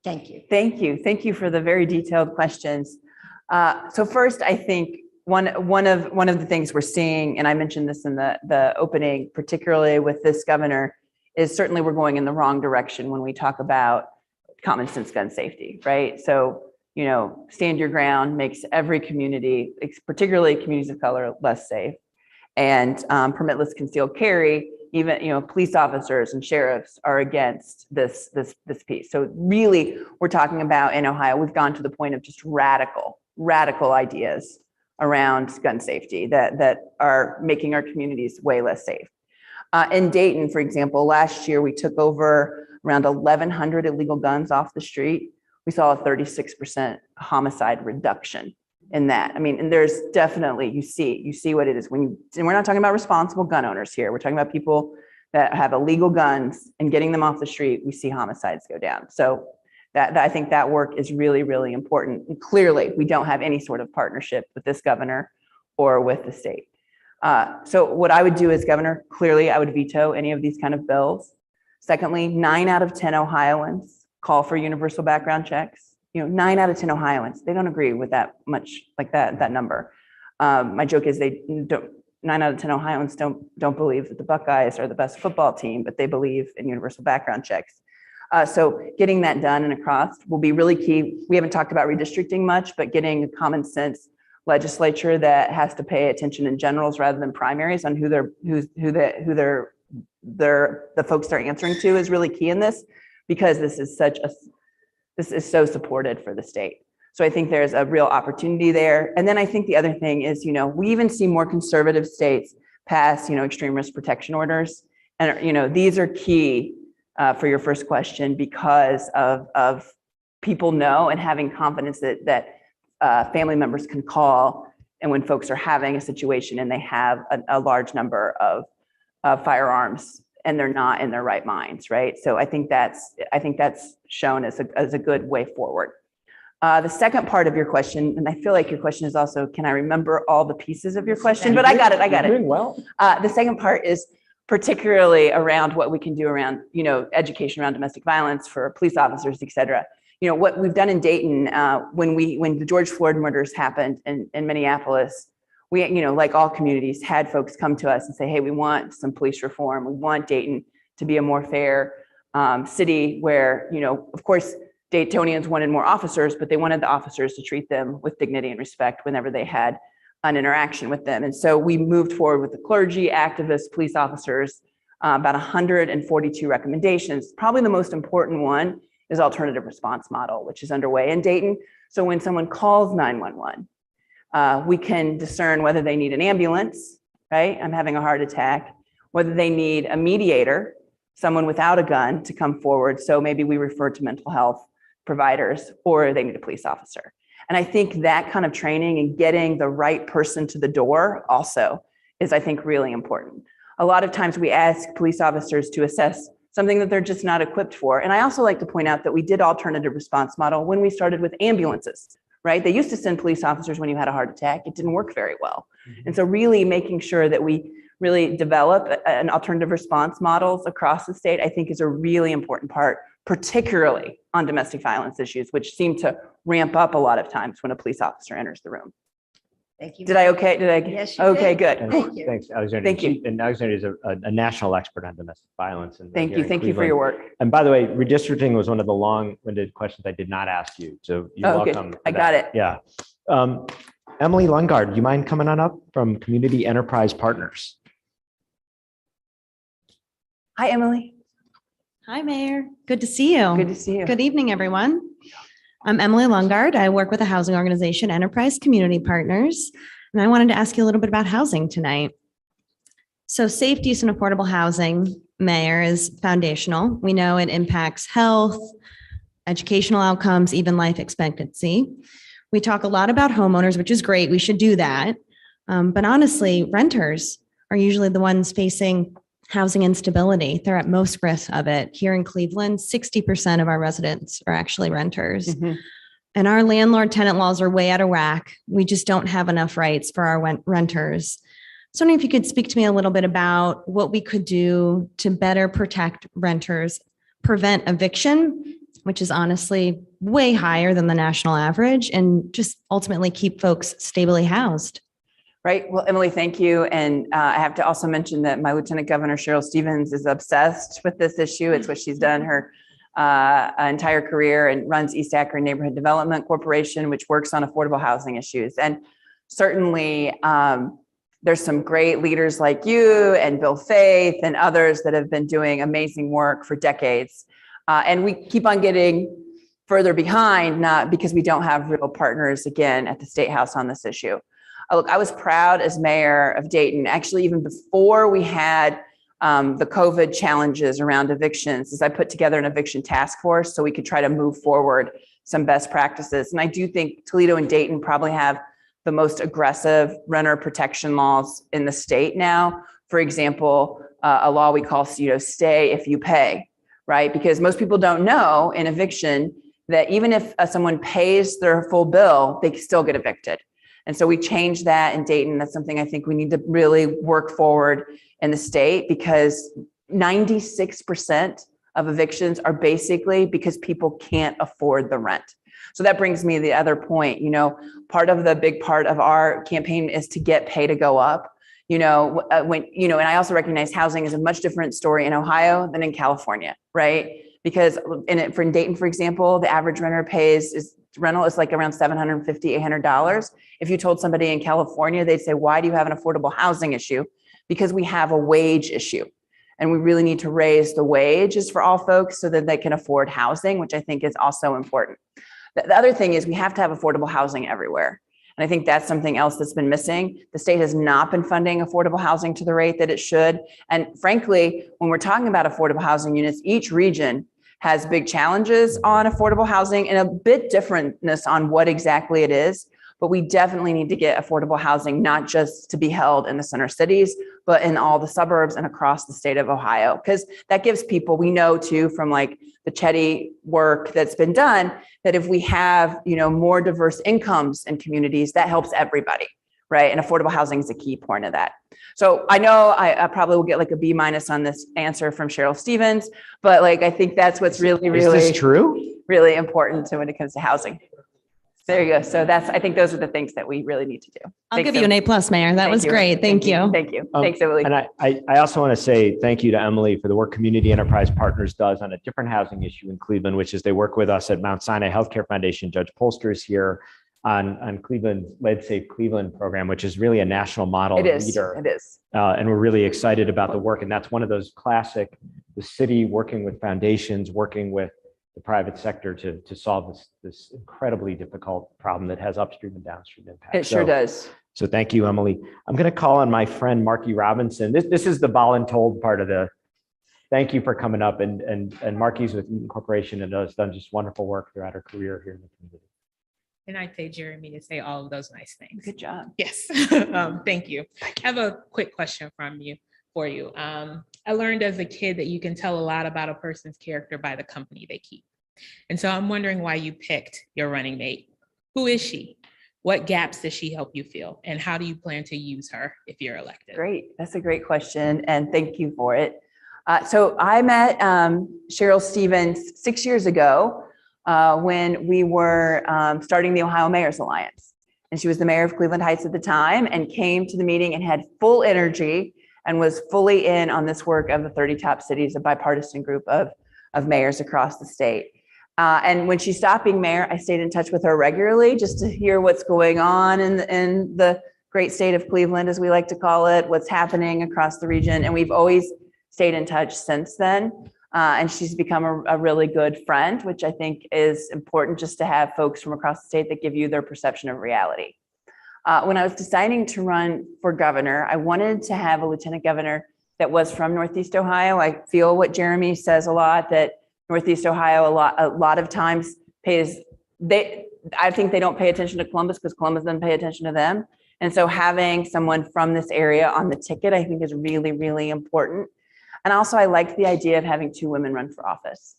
Thank you. Thank you. Thank you for the very detailed questions. So first, I think one of the things we're seeing, and I mentioned this in the opening, particularly with this governor, is certainly we're going in the wrong direction when we talk about common sense gun safety, right? So, stand your ground makes every community, particularly communities of color, less safe. And permitless concealed carry, even police officers and sheriffs are against this piece. So really, we're talking about in Ohio, we've gone to the point of just radical ideas around gun safety that are making our communities way less safe. In Dayton, for example, last year we took over around 1,100 illegal guns off the street. We saw a 36% homicide reduction in that. I mean, and there's definitely, you see what it is and we're not talking about responsible gun owners here. We're talking about people that have illegal guns and getting them off the street. We see homicides go down. So that I think that work is really, really important. And clearly, we don't have any sort of partnership with this governor or with the state. So what I would do as governor, clearly, I would veto any of these kind of bills. Secondly, 9 out of 10 Ohioans call for universal background checks. 9 out of 10 Ohioans, they don't agree with that much, like that number. My joke is 9 out of 10 Ohioans don't believe that the Buckeyes are the best football team, but they believe in universal background checks. So getting that done and across will be really key. We haven't talked about redistricting much, but getting a common sense legislature that has to pay attention in generals rather than primaries on who the folks they're answering to is really key in this, because this is so supported for the state. So I think there's a real opportunity there. And then I think the other thing is, we even see more conservative states pass, extreme risk protection orders. And, these are key for your first question because of people know and having confidence that family members can call. And when folks are having a situation and they have a large number of firearms and they're not in their right minds, right? So I think that's shown as a good way forward. The second part of your question, and I feel like your question is also, can I remember all the pieces of your question? But I got it. You're doing well. The second part is particularly around what we can do around, education around domestic violence for police officers, et cetera. What we've done in Dayton, when the George Floyd murders happened in Minneapolis, we, like all communities, had folks come to us and say, hey, we want some police reform. We want Dayton to be a more fair city where, of course, Daytonians wanted more officers, but they wanted the officers to treat them with dignity and respect whenever they had an interaction with them. And so we moved forward with the clergy, activists, police officers, about 142 recommendations. Probably the most important one is alternative response model, which is underway in Dayton. So when someone calls 911, we can discern whether they need an ambulance, right? I'm having a heart attack, whether they need a mediator, someone without a gun to come forward. So maybe we refer to mental health providers, or they need a police officer. And I think that kind of training and getting the right person to the door also is, I think, really important. A lot of times we ask police officers to assess something that they're just not equipped for. And I also like to point out that we did alternative response model when we started with ambulances, right? They used to send police officers when you had a heart attack. It didn't work very well. And so really making sure that we really develop an alternative response models across the state, I think is a really important part, particularly on domestic violence issues, which seem to ramp up a lot of times when a police officer enters the room. Thank you. Did I okay? Did I? Yes, you Okay, did. good. Thank you. Thanks, Alexandria. Thank you. And Alexandria is a national expert on domestic violence. And Thank you. Thank you for your work. And by the way, redistricting was one of the long-winded questions I did not ask you. So you're Oh, good. welcome. for I got that. it. Yeah. Emily Longard, do you mind coming on up from Community Enterprise Partners? Hi, Emily. Hi, Mayor. Good to see you. Good to see you. Good evening, everyone. I'm Emily Longard. I work with a housing organization, Enterprise Community Partners, and I wanted to ask you a little bit about housing tonight. So safe, decent, affordable housing, Mayor, is foundational. We know it impacts health, educational outcomes, even life expectancy. We talk a lot about homeowners, which is great. We should do that. But honestly, renters are usually the ones facing housing instability. They're at most risk of it. Here in Cleveland, 60% of our residents are actually renters. And our landlord tenant laws are way out of whack. We just don't have enough rights for our renters. So I'm wondering if you could speak to me a little bit about what we could do to better protect renters, prevent eviction, which is honestly way higher than the national average, and just ultimately keep folks stably housed. Right. Well, Emily, thank you. And I have to also mention that my Lieutenant Governor, Cheryl Stevens, is obsessed with this issue. It's what she's done her entire career and runs East Akron Neighborhood Development Corporation, which works on affordable housing issues. And certainly there's some great leaders like you and Bill Faith and others that have been doing amazing work for decades. And we keep on getting further behind, not because we don't have real partners, again, at the State House on this issue. Look, I was proud as mayor of Dayton, actually, even before we had the COVID challenges around evictions, as I put together an eviction task force so we could try to move forward some best practices. And I do think Toledo and Dayton probably have the most aggressive renter protection laws in the state now. For example, a law we call, stay if you pay, right? Because most people don't know in eviction that even if someone pays their full bill, they still get evicted. And so we changed that in Dayton. That's something I think we need to really work forward in the state, because 96% of evictions are basically because people can't afford the rent. So that brings me to the other point. Part of the big part of our campaign is to get pay to go up. And I also recognize housing is a much different story in Ohio than in California, right? Because in Dayton, for example, the average rental is like around $750, $800. If you told somebody in California, they'd say, why do you have an affordable housing issue? Because we have a wage issue. And we really need to raise the wages for all folks so that they can afford housing, which I think is also important. The other thing is we have to have affordable housing everywhere. And I think that's something else that's been missing. The state has not been funding affordable housing to the rate that it should. And frankly, when we're talking about affordable housing units, each region has big challenges on affordable housing and a bit differentness on what exactly it is. But we definitely need to get affordable housing, not just to be held in the center cities, but in all the suburbs and across the state of Ohio, because that gives people, we know too, from like the Chetty work that's been done, that if we have, more diverse incomes and communities, that helps everybody, right? And affordable housing is a key point of that. So I know I probably will get like a B- on this answer from Cheryl Stevens, but I think that's what's really Is this true? really important to when it comes to housing. There you go. So I think those are the things that we really need to do. I'll give you an A+, Mayor. That was great. Thank you. Thank you. Thanks, Emily. And I also want to say thank you to Emily for the work Community Enterprise Partners does on a different housing issue in Cleveland, which is they work with us at Mount Sinai Healthcare Foundation. Judge Polster is here on Cleveland's Lead Safe Cleveland program, which is really a national model leader. It is. And we're really excited about the work. And that's one of those classic, the city working with foundations, working with the private sector to solve this incredibly difficult problem that has upstream and downstream impact. It sure does. So thank you, Emily. I'm going to call on my friend Marky Robinson. This is the voluntold part of the. Thank you for coming up, and Marky's with Eaton Corporation and has done just wonderful work throughout her career here in the community. And I paid Jeremy to say all of those nice things. Good job. Yes. Thank you. I have a quick question for you. I learned as a kid that you can tell a lot about a person's character by the company they keep. And so I'm wondering why you picked your running mate. Who is she? What gaps does she help you fill? And how do you plan to use her if you're elected? Great. That's a great question. And thank you for it. So I met Cheryl Stevens 6 years ago when we were starting the Ohio Mayor's Alliance. And she was the mayor of Cleveland Heights at the time and came to the meeting and had full energy and was fully in on this work of the 30 top cities, a bipartisan group of mayors across the state. And when she stopped being mayor, I stayed in touch with her regularly just to hear what's going on in the great state of Cleveland, as we like to call it, what's happening across the region. And we've always stayed in touch since then. And she's become a really good friend, which I think is important just to have folks from across the state that give you their perception of reality. When I was deciding to run for governor, I wanted to have a lieutenant governor that was from Northeast Ohio. I feel what Jeremy says a lot, that Northeast Ohio a lot of times I think they don't pay attention to Columbus because Columbus doesn't pay attention to them. And so having someone from this area on the ticket, I think is really, really important. And also I liked the idea of having 2 women run for office.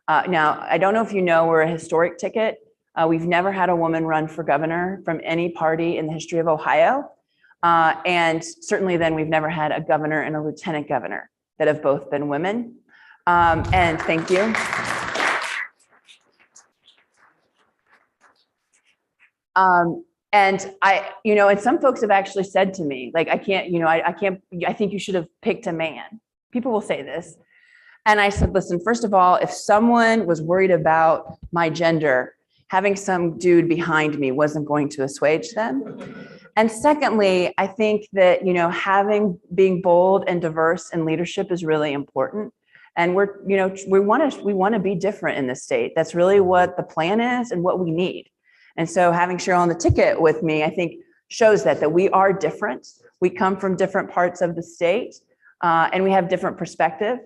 Now, I don't know if you know, we're a historic ticket. We've never had a woman run for governor from any party in the history of Ohio. And certainly then we've never had a governor and a lieutenant governor that have both been women. And thank you. And and some folks have actually said to me, like, I think you should have picked a man. People will say this. And I said, listen, first of all, if someone was worried about my gender, having some dude behind me wasn't going to assuage them. And secondly, I think that, being bold and diverse in leadership is really important. And we want to be different in this state. That's really what the plan is and what we need. And so having Cheryl on the ticket with me, I think shows that we are different. We come from different parts of the state and we have different perspective.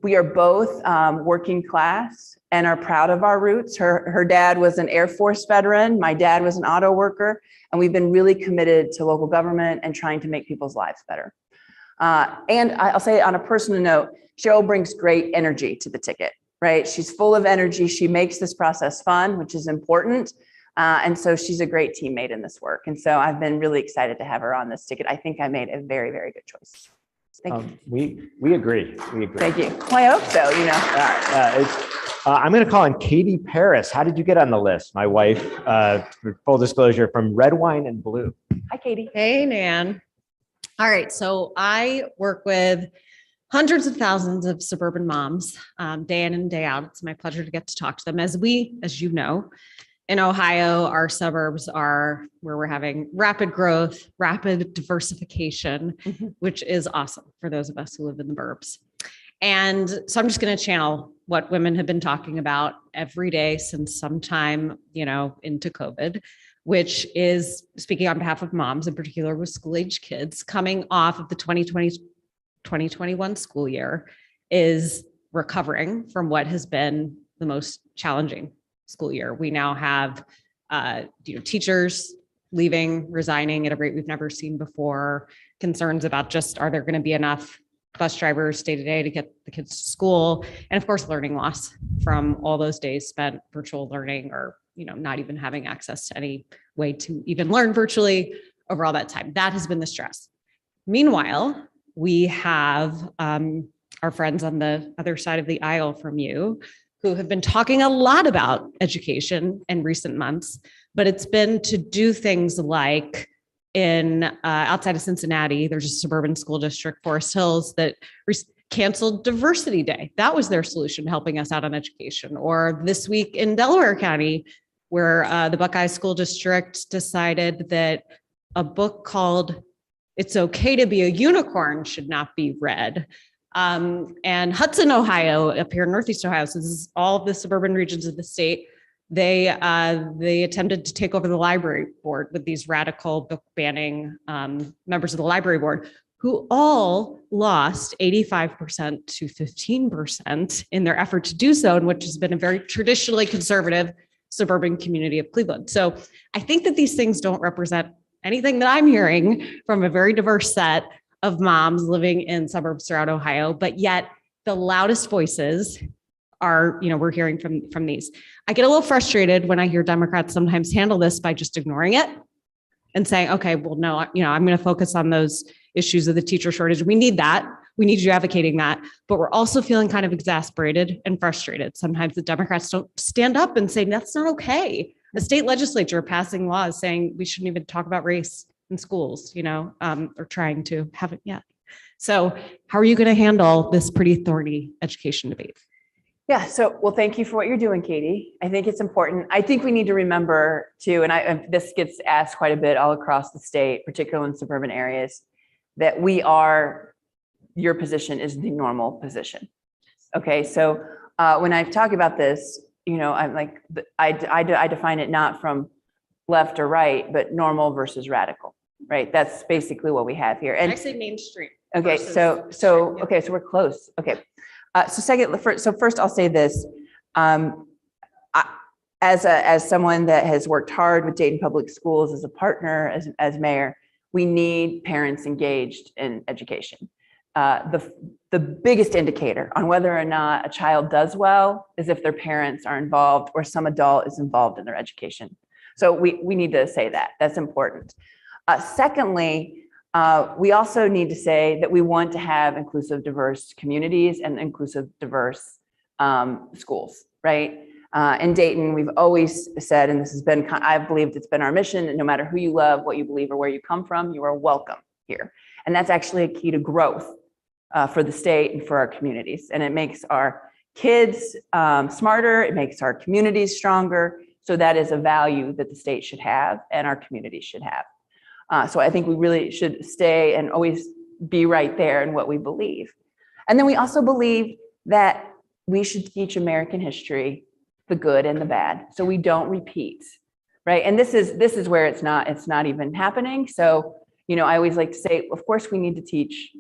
We are both working class and are proud of our roots. Her dad was an Air Force veteran. My dad was an auto worker. And we've been really committed to local government and trying to make people's lives better. And I'll say on a personal note, Cheryl brings great energy to the ticket, right? She's full of energy. She makes this process fun, which is important. And so she's a great teammate in this work. And so I've been really excited to have her on this ticket. I think I made a very, very good choice. Thank you. We agree. We agree. Thank you. Well, I hope so, I'm going to call on Katie Paris. How did you get on the list? My wife, for full disclosure, from Red Wine and Blue. Hi, Katie. Hey, Nan. All right. So I work with hundreds of thousands of suburban moms day in and day out. It's my pleasure to get to talk to them. As you know, in Ohio, our suburbs are where we're having rapid growth, rapid diversification, which is awesome for those of us who live in the burbs. And so I'm just going to channel what women have been talking about every day since sometime, into COVID, which is speaking on behalf of moms, in particular with school-age kids, coming off of the 2020-2021 school year, is recovering from what has been the most challenging school year. We now have teachers leaving, resigning at a rate we've never seen before, concerns about are there going to be enough bus drivers day to day to get the kids to school, and of course learning loss from all those days spent virtual learning or not even having access to any way to even learn virtually over all that time. That has been the stress. Meanwhile, we have our friends on the other side of the aisle from you who have been talking a lot about education in recent months, but it's been to do things like outside of Cincinnati, there's a suburban school district, Forest Hills, that canceled Diversity Day. That was their solution, helping us out on education. Or this week in Delaware County, where the Buckeye School District decided that a book called It's Okay to Be a Unicorn should not be read. And Hudson, Ohio, up here in Northeast Ohio, so this is all of the suburban regions of the state, they attempted to take over the library board with these radical book banning members of the library board, who all lost 85% to 15% in their effort to do so, in which has been a very traditionally conservative suburban community of Cleveland. So I think that these things don't represent anything that I'm hearing from a very diverse set of moms living in suburbs throughout Ohio, but yet the loudest voices are, we're hearing from these. I get a little frustrated when I hear Democrats sometimes handle this by just ignoring it and saying, okay, well, no, I'm going to focus on those issues of the teacher shortage. We need that. We need you advocating that. But we're also feeling kind of exasperated and frustrated. Sometimes the Democrats don't stand up and say, that's not okay. The state legislature passing laws saying we shouldn't even talk about race in schools, or trying to have it yet. So how are you going to handle this pretty thorny education debate? Yeah. Well, thank you for what you're doing, Katie. I think it's important. I think we need to remember too, and this gets asked quite a bit all across the state, particularly in suburban areas, that your position is the normal position. Okay. So when I talk about this, I'm like, I define it not from left or right, but normal versus radical, right? That's basically what we have here. And I say mainstream. Okay. So we're close. Okay. So first I'll say this, as someone that has worked hard with Dayton Public Schools as a partner, as mayor, we need parents engaged in education. The biggest indicator on whether or not a child does well is if their parents are involved or some adult is involved in their education. So we need to say that. That's important. Secondly, we also need to say that we want to have inclusive, diverse communities and inclusive, diverse schools, right? In Dayton, we've always said, and this has been, I believe it's been our mission, and no matter who you love, what you believe, or where you come from, you are welcome here. And that's actually a key to growth for the state and for our communities. And it makes our kids smarter, it makes our communities stronger. So that is a value that the state should have and our communities should have. So I think we really should stay and always be right there in what we believe. And then we also believe that we should teach American history, the good and the bad, so we don't repeat, right? And this is where it's not even happening. So, I always like to say, of course, we need to teach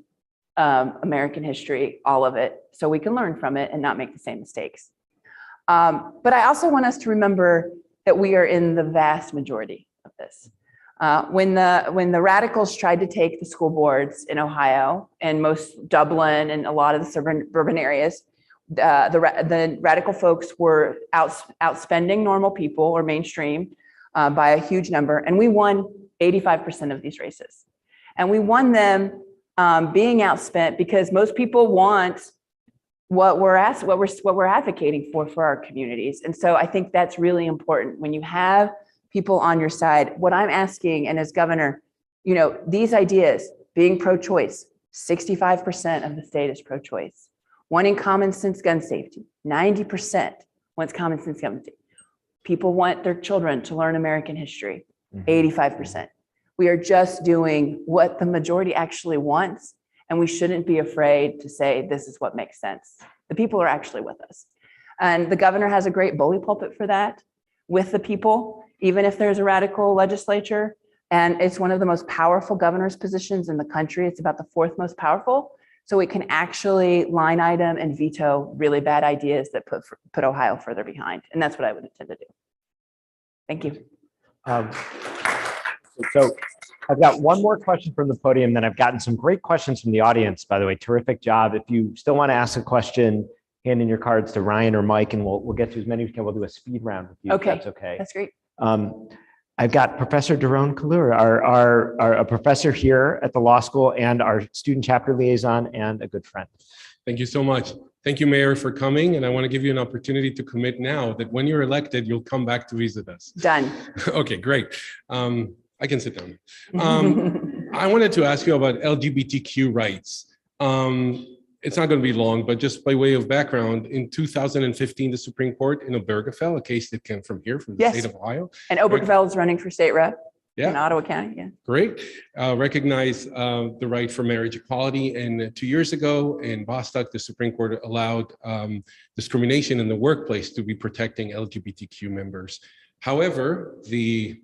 American history, all of it, so we can learn from it and not make the same mistakes. But I also want us to remember that we are in the vast majority of this. When the radicals tried to take the school boards in Ohio and most Dublin and a lot of the suburban areas, the radical folks were outspending normal people or mainstream by a huge number, and we won 85% of these races. And we won them being outspent because most people want what we're advocating for our communities. And so I think that's really important when you have people on your side. What I'm asking, and as governor, these ideas, being pro-choice, 65% of the state is pro-choice. Wanting common sense gun safety, 90% wants common sense gun safety. People want their children to learn American history, 85%. We are just doing what the majority actually wants, and we shouldn't be afraid to say this is what makes sense. The people are actually with us. And the governor has a great bully pulpit for that, with the people, even if there's a radical legislature. And it's one of the most powerful governor's positions in the country. It's about the fourth most powerful. So it can actually line item and veto really bad ideas that put Ohio further behind. And that's what I would intend to do. Thank you. So I've got one more question from the podium, then I've gotten some great questions from the audience, by the way. Terrific job. If you still want to ask a question, hand in your cards to Ryan or Mike, and we'll get to as many as we can. We'll do a speed round with you. Okay. If that's okay. That's great. I've got Professor Daron Kalur, our professor here at the law school and our student chapter liaison and a good friend. Thank you so much. Thank you, Mayor, for coming. And I want to give you an opportunity to commit now that when you're elected, you'll come back to visit us. Done. Okay, great. I can sit down. I wanted to ask you about LGBTQ rights. It's not going to be long, but just by way of background, in 2015, the Supreme Court in Obergefell, a case that came from here, from the state of Ohio. And Obergefell is running for state rep in Yeah, Ottawa County. Yeah. great. Recognize the right for marriage equality. And 2 years ago in Bostock, the Supreme Court allowed discrimination in the workplace to be protecting LGBTQ members. However, the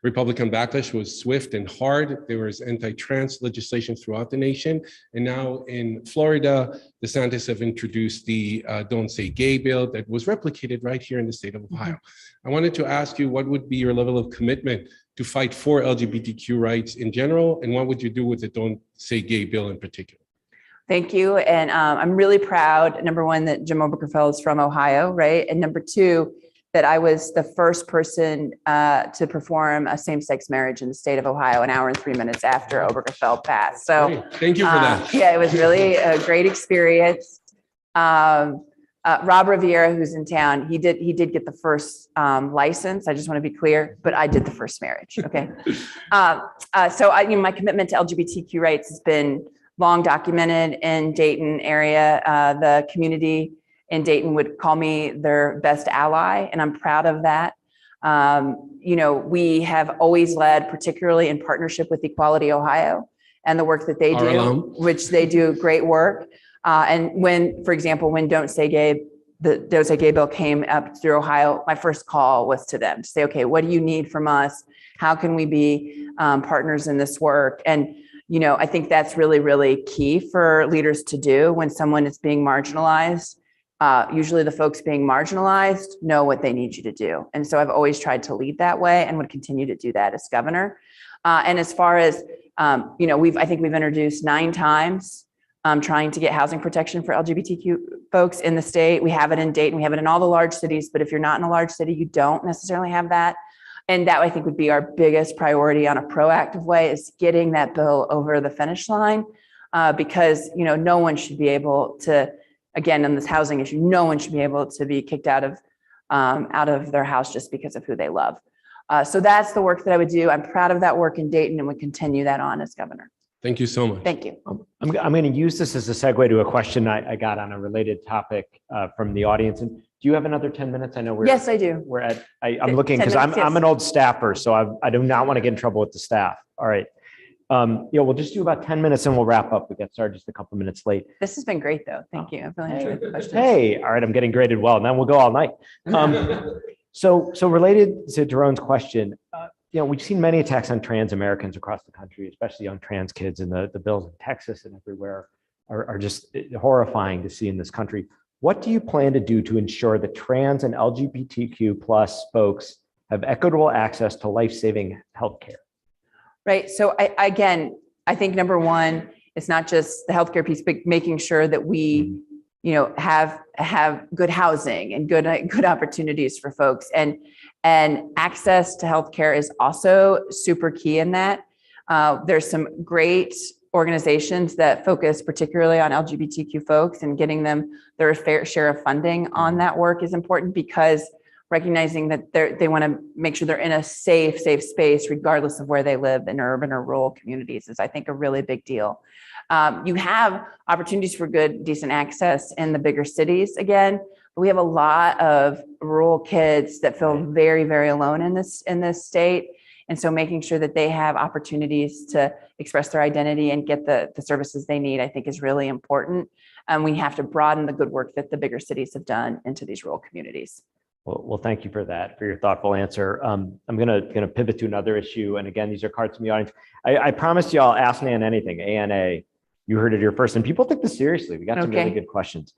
Republican backlash was swift and hard. There was anti-trans legislation throughout the nation. And now in Florida, DeSantis have introduced the Don't Say Gay bill that was replicated right here in the state of Ohio. I wanted to ask you, what would be your level of commitment to fight for LGBTQ rights in general? And what would you do with the Don't Say Gay bill in particular? Thank you. And I'm really proud, number one, that Jim Obergefell is from Ohio, right? And number two, that I was the first person to perform a same-sex marriage in the state of Ohio, an hour and 3 minutes after Obergefell passed. So Great. Thank you for that. yeah, it was really a great experience. Rob Riviera, who's in town, he did get the first license. I just want to be clear, but I did the first marriage. Okay. So my commitment to LGBTQ rights has been long documented in Dayton area. The community in Dayton would call me their best ally, and I'm proud of that. We have always led, particularly in partnership with Equality Ohio and the work that they do, which they do great work. And when, for example, when Don't Say Gay, the Don't Say Gay bill came up through Ohio, my first call was to them to say, okay, what do you need from us? How can we be partners in this work? And I think that's really, really key for leaders to do when someone is being marginalized. Usually the folks being marginalized know what they need you to do. And so I've always tried to lead that way and would continue to do that as governor. And as far as, I think we've introduced 9 times trying to get housing protection for LGBTQ folks in the state. We have it in Dayton, we have it in all the large cities, but if you're not in a large city, you don't necessarily have that. And that I think would be our biggest priority on a proactive way, is getting that bill over the finish line, because no one should be able to, again, in this housing issue, no one should be able to be kicked out of their house just because of who they love. So that's the work that I would do. I'm proud of that work in Dayton and would continue that on as governor. Thank you so much. Thank you. I'm going to use this as a segue to a question I got on a related topic from the audience. And do you have another 10 minutes? I know Yes, I do. We're at, I'm looking because 10 minutes, I'm an old staffer, so I do not want to get in trouble with the staff. All right. We'll just do about 10 minutes and we'll wrap up. We got started just a couple minutes late. This has been great, though. Thank you. I've really enjoyed the questions. Hey, all right. I'm getting graded well. And then we'll go all night. So related to Daron's question, we've seen many attacks on trans Americans across the country, especially young trans kids, and the bills in Texas and everywhere are just horrifying to see in this country. What do you plan to do to ensure that trans and LGBTQ plus folks have equitable access to life-saving healthcare? Right. So I think number one, it's not just the healthcare piece, but making sure that we, have good housing and good opportunities for folks, and access to healthcare is also super key in that. There's some great organizations that focus particularly on LGBTQ folks, and getting them their fair share of funding on that work is important, because recognizing that they want to make sure they're in a safe space, regardless of where they live in urban or rural communities, is I think a really big deal. You have opportunities for good, decent access in the bigger cities again, but we have a lot of rural kids that feel very, very alone in this state. And so making sure that they have opportunities to express their identity and get the services they need, I think is really important. And we have to broaden the good work that the bigger cities have done into these rural communities. Well, thank you for that, for your thoughtful answer. I'm gonna pivot to another issue. And again, these are cards from the audience. I promised you I'll ask Nan anything, ANA. You heard it here first, and people take this seriously. We got some really good questions.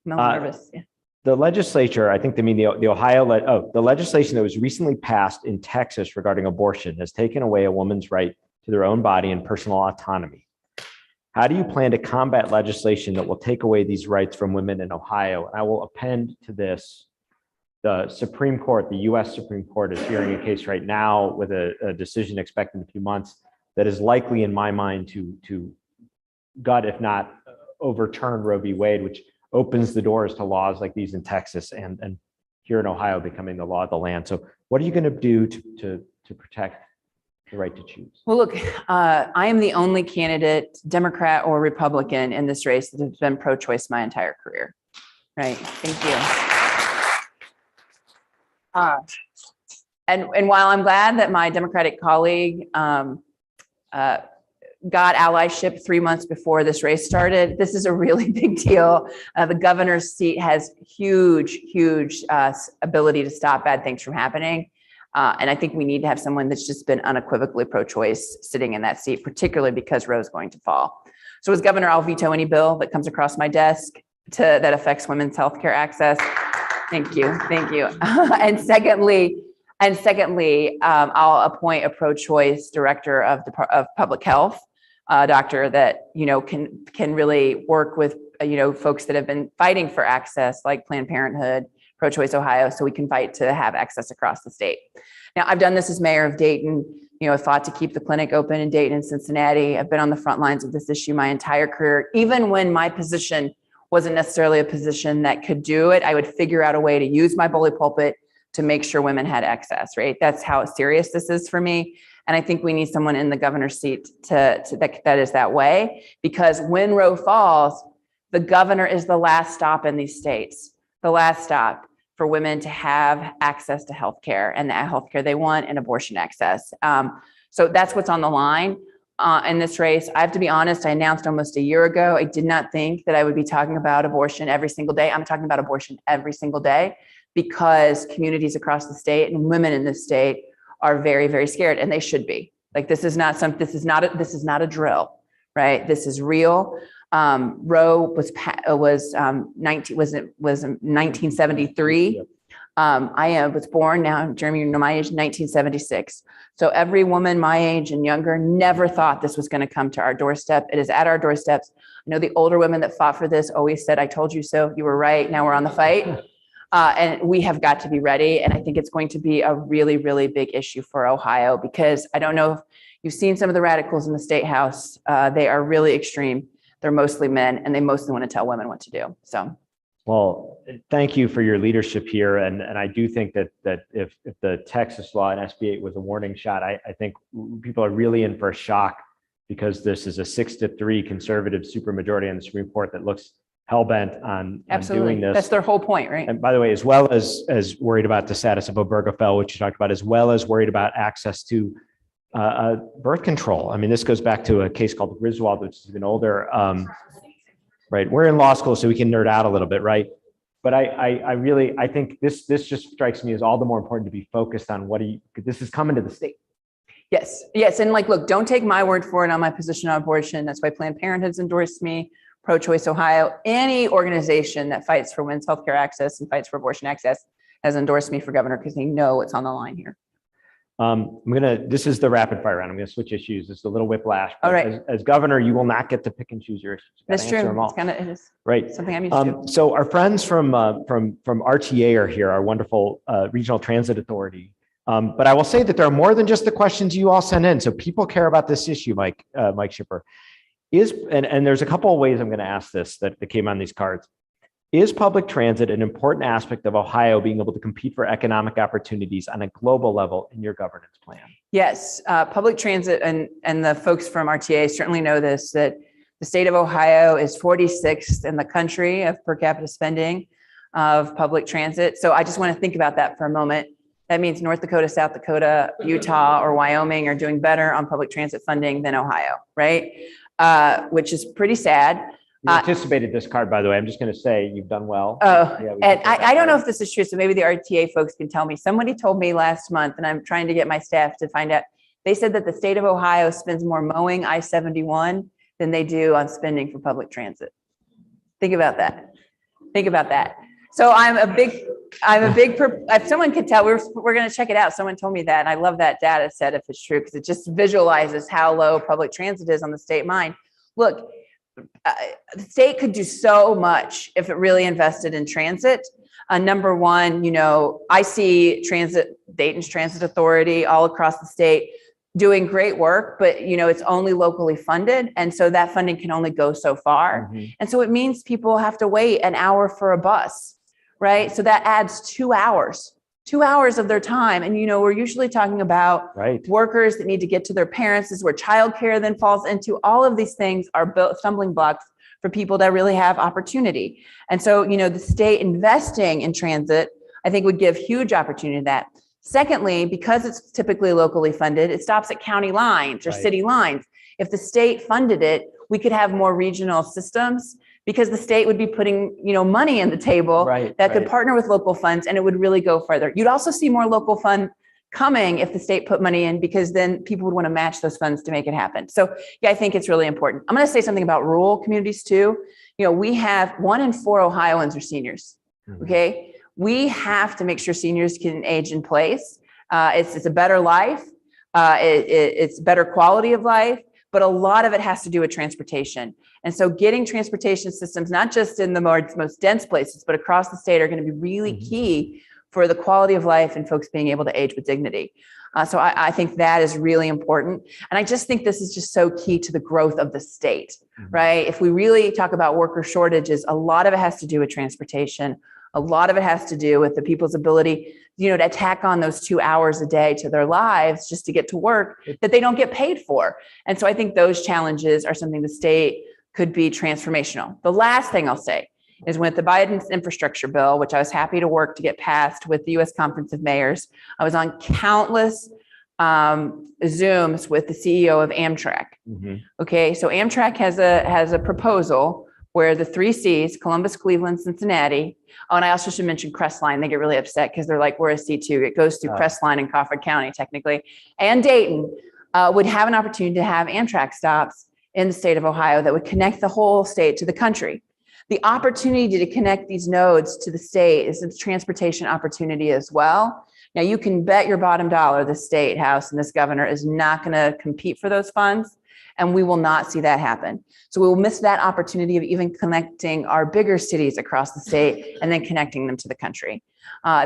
I'm nervous. Yeah. The legislature, I think they mean the legislation that was recently passed in Texas regarding abortion has taken away a woman's right to their own body and personal autonomy. How do you plan to combat legislation that will take away these rights from women in Ohio? And I will append to this, the Supreme Court, the US Supreme Court, is hearing a case right now with a decision expected in a few months that is likely, in my mind, to gut, if not overturn Roe v. Wade, which opens the doors to laws like these in Texas and here in Ohio becoming the law of the land. So what are you going to do to protect the right to choose? Well, look, I am the only candidate, Democrat or Republican, in this race that has been pro-choice my entire career. Right. Thank you. And while I'm glad that my Democratic colleague got allyship 3 months before this race started, this is a really big deal. The governor's seat has huge ability to stop bad things from happening. And I think we need to have someone that's just been unequivocally pro-choice sitting in that seat, particularly because Roe's going to fall. So as governor, I'll veto any bill that comes across my desk that affects women's healthcare access. Thank you. And secondly, And secondly, I'll appoint a pro-choice director of public health, doctor that, can really work with, folks that have been fighting for access, like Planned Parenthood, Pro-Choice Ohio, so we can fight to have access across the state. Now, I've done this as mayor of Dayton, fought to keep the clinic open in Dayton and Cincinnati. I've been on the front lines of this issue my entire career. Even when my position wasn't necessarily a position that could do it, I would figure out a way to use my bully pulpit to make sure women had access, right? That's how serious this is for me. And I think we need someone in the governor's seat that is that way, because when Roe falls, the governor is the last stop in these states, the last stop for women to have access to healthcare and the healthcare they want and abortion access. So that's what's on the line in this race. I have to be honest, I announced almost a year ago, I did not think that I would be talking about abortion every single day. I'm talking about abortion every single day because communities across the state and women in this state are very, very scared, and they should be. Like, this is not a drill, right? This is real. Roe was 1973. I was born, now Jeremy, you know my age, 1976. So every woman my age and younger never thought this was going to come to our doorstep. It is at our doorsteps. I know the older women that fought for this always said, "I told you so, you were right, now we're on the fight." And we have got to be ready. And I think it's going to be a really, really big issue for Ohio, because I don't know if you've seen some of the radicals in the state house. They are really extreme. They're mostly men, and they mostly want to tell women what to do. So, well, thank you for your leadership here. And I do think that if the Texas law and SB 8 was a warning shot, I think people are really in for a shock, because this is a 6-3 conservative supermajority on the Supreme Court that looks hell-bent on doing this. That's their whole point, right? And by the way, as well as worried about the status of Obergefell, which you talked about, as well as worried about access to birth control. I mean, this goes back to a case called Griswold, which is even older. Right, we're in law school, so we can nerd out a little bit, right? But I think this just strikes me as all the more important to be focused on this is coming to the state. Yes, and look, don't take my word for it on my position on abortion. That's why Planned Parenthood's endorsed me, Pro-Choice Ohio, any organization that fights for women's healthcare access and fights for abortion access has endorsed me for governor, because they know it's on the line here. This is the rapid fire round. I'm going to switch issues. It's a little whiplash. All right. As governor, you will not get to pick and choose your issues. That's true. It is right. Something I'm used to. So our friends from RTA are here, our wonderful regional transit authority. But I will say that there are more than just the questions you all send in. So people care about this issue, Mike Schipper. And there's a couple of ways I'm going to ask this that came on these cards. Is public transit an important aspect of Ohio being able to compete for economic opportunities on a global level in your governance plan? Yes, public transit, and the folks from RTA certainly know this, that the state of Ohio is 46th in the country of per capita spending of public transit. So I just want to think about that for a moment. That means North Dakota, South Dakota, Utah, or Wyoming are doing better on public transit funding than Ohio, right? Which is pretty sad. You anticipated this card, by the way. I'm just going to say you've done well. Oh, yeah, and I don't know if this is true, so maybe the RTA folks can tell me. Somebody told me last month, and I'm trying to get my staff to find out. They said that the state of Ohio spends more mowing I-71 than they do on spending for public transit. Think about that. So I'm a big, if someone could tell, we're going to check it out. Someone told me that, and I love that data set if it's true, because it just visualizes how low public transit is on the state mind. Look, the state could do so much if it really invested in transit. Number one, I see Dayton's Transit Authority all across the state doing great work, but it's only locally funded. And so that funding can only go so far. Mm-hmm. And so it means people have to wait an hour for a bus, right? So that adds 2 hours of their time. And, we're usually talking about workers that need to get to their parents. This is where childcare then falls into. All of these things are stumbling blocks for people that really have opportunity. And so, the state investing in transit, I think, would give huge opportunity to that. Secondly, because it's typically locally funded, it stops at county lines or city lines. If the state funded it, we could have more regional systems, because the state would be putting, money on the table that could partner with local funds, and it would really go further. You'd also see more local fund coming if the state put money in, because then people would want to match those funds to make it happen. So yeah, I think it's really important. I'm going to say something about rural communities too. We have 1 in 4 Ohioans are seniors. Okay. We have to make sure seniors can age in place. It's a better life. It's better quality of life, but a lot of it has to do with transportation. And so getting transportation systems, not just in the most dense places, but across the state, are going to be really key for the quality of life and folks being able to age with dignity. So I think that is really important. And I just think this is just so key to the growth of the state, right? If we really talk about worker shortages, a lot of it has to do with transportation. A lot of it has to do with the people's ability, to tack on those 2 hours a day to their lives just to get to work that they don't get paid for. And so I think those challenges are something the state could be transformational. The last thing I'll say is with the Biden's infrastructure bill, which I was happy to work to get passed with the U.S. Conference of Mayors. I was on countless Zooms with the CEO of Amtrak. Okay, so Amtrak has a proposal where the 3 Cs, Columbus, Cleveland, Cincinnati. Oh, and I also should mention Crestline. They get really upset because they're like, we're a C2. It goes through Crestline and Crawford County, technically, and Dayton would have an opportunity to have Amtrak stops in the state of Ohio that would connect the whole state to the country. The opportunity to connect these nodes to the state is a transportation opportunity as well. Now, you can bet your bottom dollar the state house and this governor is not going to compete for those funds, and we will not see that happen. So we will miss that opportunity of even connecting our bigger cities across the state and then connecting them to the country.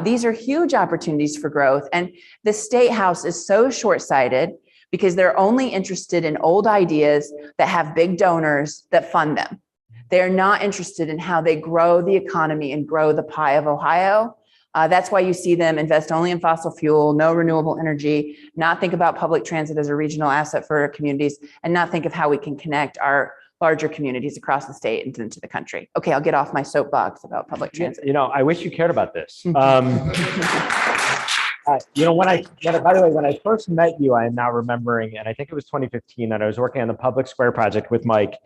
These are huge opportunities for growth, and the state house is so short-sighted because they're only interested in old ideas that have big donors that fund them. They're not interested in how they grow the economy and grow the pie of Ohio. That's why you see them invest only in fossil fuel, no renewable energy, not think about public transit as a regional asset for our communities, and not think of how we can connect our larger communities across the state and into the country. Okay, I'll get off my soapbox about public transit. I wish you cared about this. By the way, when I first met you, I am now remembering, and I think it was 2015, that I was working on the Public Square project with Mike.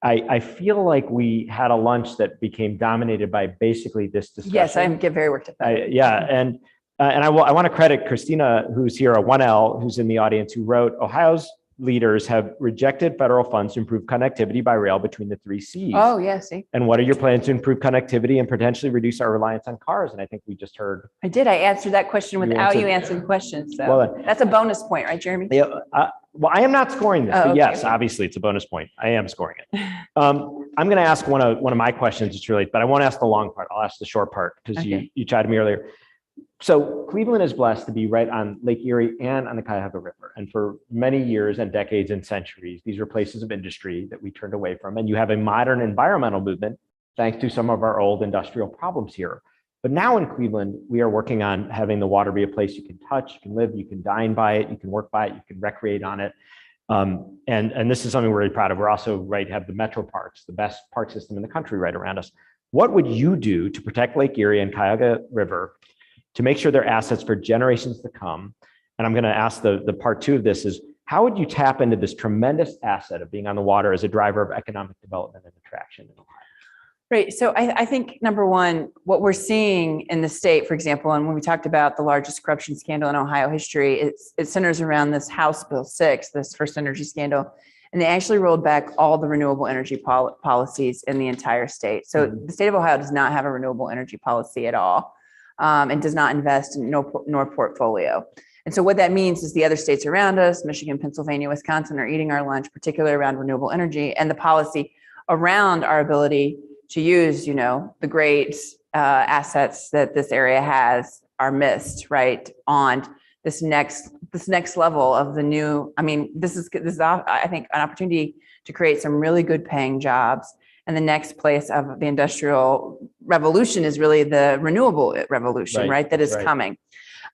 I feel like we had a lunch that became dominated by basically this discussion. Yes, I get very worked up. And I want to credit Christina, who's here, a 1L, who's in the audience, who wrote, Ohio's leaders have rejected federal funds to improve connectivity by rail between the 3 Cs. Oh, yeah, see. And what are your plans to improve connectivity and potentially reduce our reliance on cars? And I think we just heard. I did. I answered that question without you answering the question. So that's a bonus point, right, Jeremy? Yeah. Well, I am not scoring this, but yes, obviously it's a bonus point. I am scoring it. I'm going to ask one of my questions, it's really, but I won't ask the long part. I'll ask the short part because you chatted me earlier. So Cleveland is blessed to be right on Lake Erie and on the Cayuga River. And for many years and decades and centuries, these were places of industry that we turned away from. And you have a modern environmental movement, thanks to some of our old industrial problems here. But now in Cleveland, we are working on having the water be a place you can touch, you can live, you can dine by it, you can work by it, you can recreate on it. And this is something we're really proud of. We're also have the metro parks, the best park system in the country right around us. What would you do to protect Lake Erie and Cayuga River to make sure they're assets for generations to come? And I'm going to ask the part 2 of this is, how would you tap into this tremendous asset of being on the water as a driver of economic development and attraction in Ohio? Right. So I think, number one, what we're seeing in the state, for example, and when we talked about the largest corruption scandal in Ohio history, it centers around this House Bill 6, this first energy scandal. And they actually rolled back all the renewable energy policies in the entire state. So the state of Ohio does not have a renewable energy policy at all, and does not invest in nor portfolio. And so what that means is the other states around us, Michigan, Pennsylvania, Wisconsin, are eating our lunch, particularly around renewable energy, and the policy around our ability to use, the great assets that this area has are missed, right, on this next level of the new. I mean, this is I think an opportunity to create some really good paying jobs. And the next place of the industrial revolution is really the renewable revolution, right? That is coming.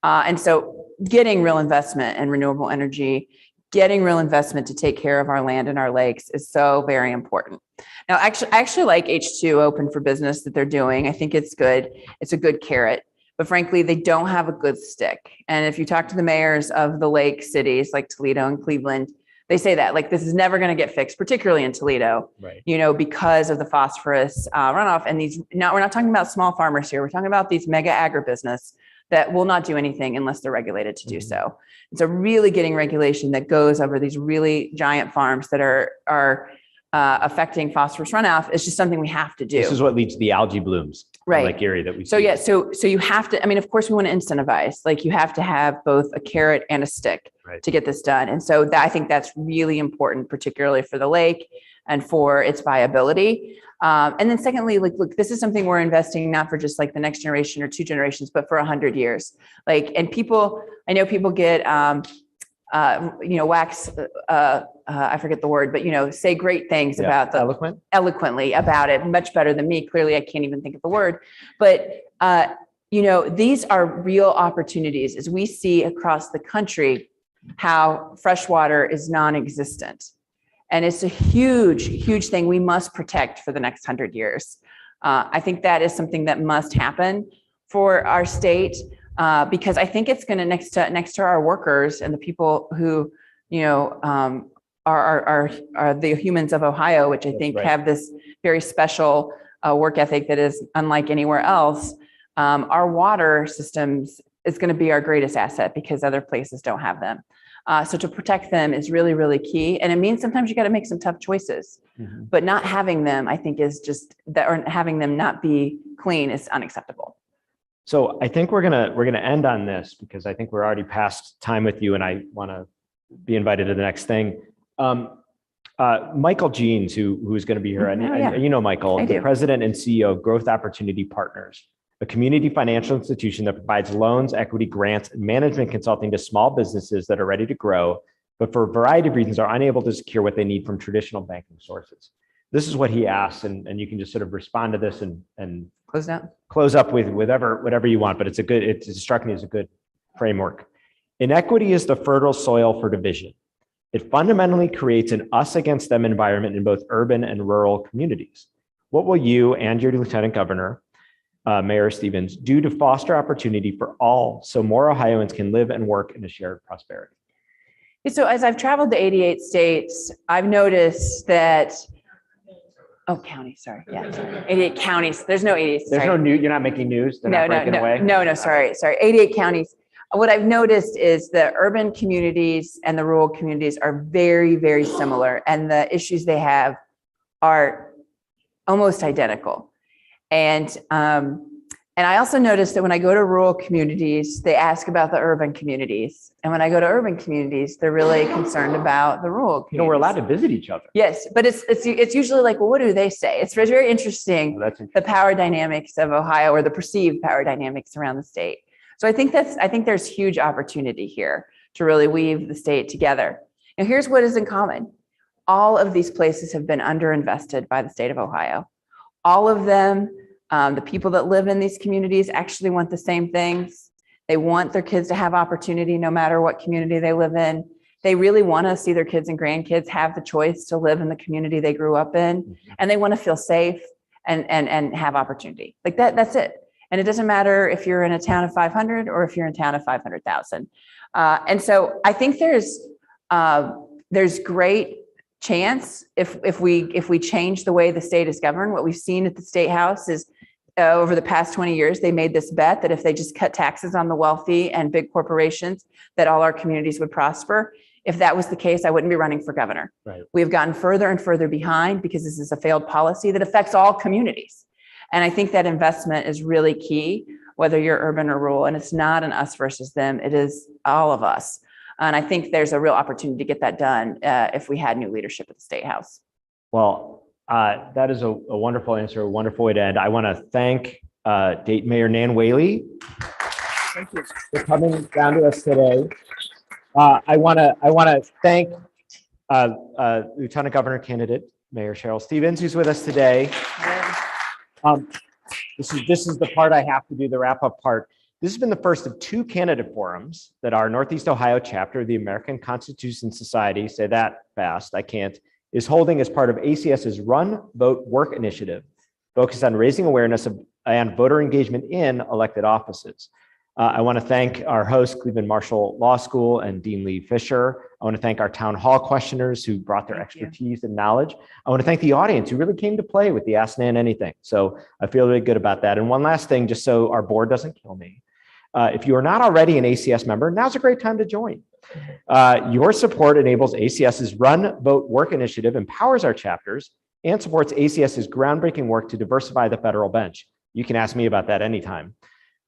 And so getting real investment in renewable energy, getting real investment to take care of our land and our lakes is so very important. Now, I actually like H2 open for business that they're doing. I think it's good. It's a good carrot, but frankly, they don't have a good stick. And if you talk to the mayors of the lake cities like Toledo and Cleveland, they say that this is never going to get fixed, particularly in Toledo, because of the phosphorus runoff. And we're not talking about small farmers here. We're talking about these mega agribusiness that will not do anything unless they're regulated to do so. And so really getting regulation that goes over these really giant farms that are affecting phosphorus runoff is just something we have to do. This is what leads to the algae blooms. Right. like Erie that we So see. yeah, so you have to, I mean, of course we want to incentivize, like you have to have both a carrot and a stick Right. to get this done. And so I think that's really important, particularly for the lake and for its viability. And then secondly, like, look, this is something we're investing not for just like the next generation or 2 generations, but for 100 years. Like, and people, I know people get, wax, I forget the word, but, say great things about the eloquently about it, much better than me. Clearly, I can't even think of the word, but, these are real opportunities as we see across the country how freshwater is non-existent. And it's a huge, huge thing we must protect for the next 100 years. I think that is something that must happen for our state. Because I think it's going to next to our workers and the people who, are the humans of Ohio, which I think have this very special work ethic that is unlike anywhere else. Our water systems is going to be our greatest asset because other places don't have them. So to protect them is really, really key. And it means sometimes you got to make some tough choices, but not having them, I think is just that, or having them not be clean is unacceptable. So I think we're gonna end on this because I think we're already past time with you, and I want to be invited to the next thing. Michael Jeans, who's going to be here, and Michael, the president and CEO of Growth Opportunity Partners, a community financial institution that provides loans, equity grants, and management consulting to small businesses that are ready to grow, but for a variety of reasons are unable to secure what they need from traditional banking sources. This is what he asks, and you can just sort of respond to this and close up with whatever you want, but it struck me as a good framework. Inequity is the fertile soil for division. It fundamentally creates an us against them environment in both urban and rural communities. What will you and your Lieutenant Governor, Mayor Stevens, do to foster opportunity for all so more Ohioans can live and work in a shared prosperity? So as I've traveled to 88 states, I've noticed that counties, sorry. Yeah, sorry. 88 counties. There's no 88. There's no new, you're not making news? No, sorry. 88 counties. What I've noticed is the urban communities and the rural communities are very, very similar, and the issues they have are almost identical. And I also noticed that when I go to rural communities, they ask about the urban communities. And when I go to urban communities, they're really concerned about the rural communities. We're allowed to visit each other. Yes, but it's usually like, well, what do they say? It's very interesting, the power dynamics of Ohio, or the perceived power dynamics around the state. So I think there's huge opportunity here to really weave the state together. Now, here's what is in common. All of these places have been underinvested by the state of Ohio. All of them, the people that live in these communities actually want the same things. They want their kids to have opportunity no matter what community they live in. They really want to see their kids and grandkids have the choice to live in the community they grew up in. And they want to feel safe and have opportunity. Like that's it. And it doesn't matter if you're in a town of 500 or if you're in a town of 500,000. And so I think there's great chance if we change the way the state is governed. What we've seen at the State House is over the past 20 years, they made this bet that if they just cut taxes on the wealthy and big corporations, that all our communities would prosper. If that was the case, I wouldn't be running for governor. Right. We've gotten further and further behind because this is a failed policy that affects all communities. And I think that investment is really key, whether you're urban or rural, and it's not an us versus them, it is all of us. And I think there's a real opportunity to get that done if we had new leadership at the State House. Well, that is a wonderful answer, a wonderful way to end. I want to thank Dayton Mayor Nan Whaley for coming down to us today. I want to thank Lieutenant Governor candidate Mayor Cheryl Stevens, who's with us today. This is the part I have to do, the wrap-up part. This has been the first of 2 candidate forums that our Northeast Ohio chapter of the American Constitution Society, say that fast, I can't, is holding as part of ACS's Run.Vote.Work initiative, focused on raising awareness of and voter engagement in elected offices. I want to thank our host, Cleveland Marshall Law School, and Dean Lee Fisher. I want to thank our town hall questioners who brought their expertise and knowledge. I want to thank the audience who really came to play with the Ask Nan Anything. So I feel really good about that. And one last thing, just so our board doesn't kill me. If you are not already an ACS member, now's a great time to join. Your support enables ACS's Run.Vote.Work initiative, empowers our chapters, and supports ACS's groundbreaking work to diversify the federal bench. you can ask me about that anytime.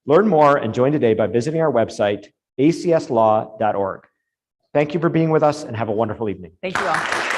Learn more and join today by visiting our website, acslaw.org. Thank you for being with us and have a wonderful evening. Thank you all.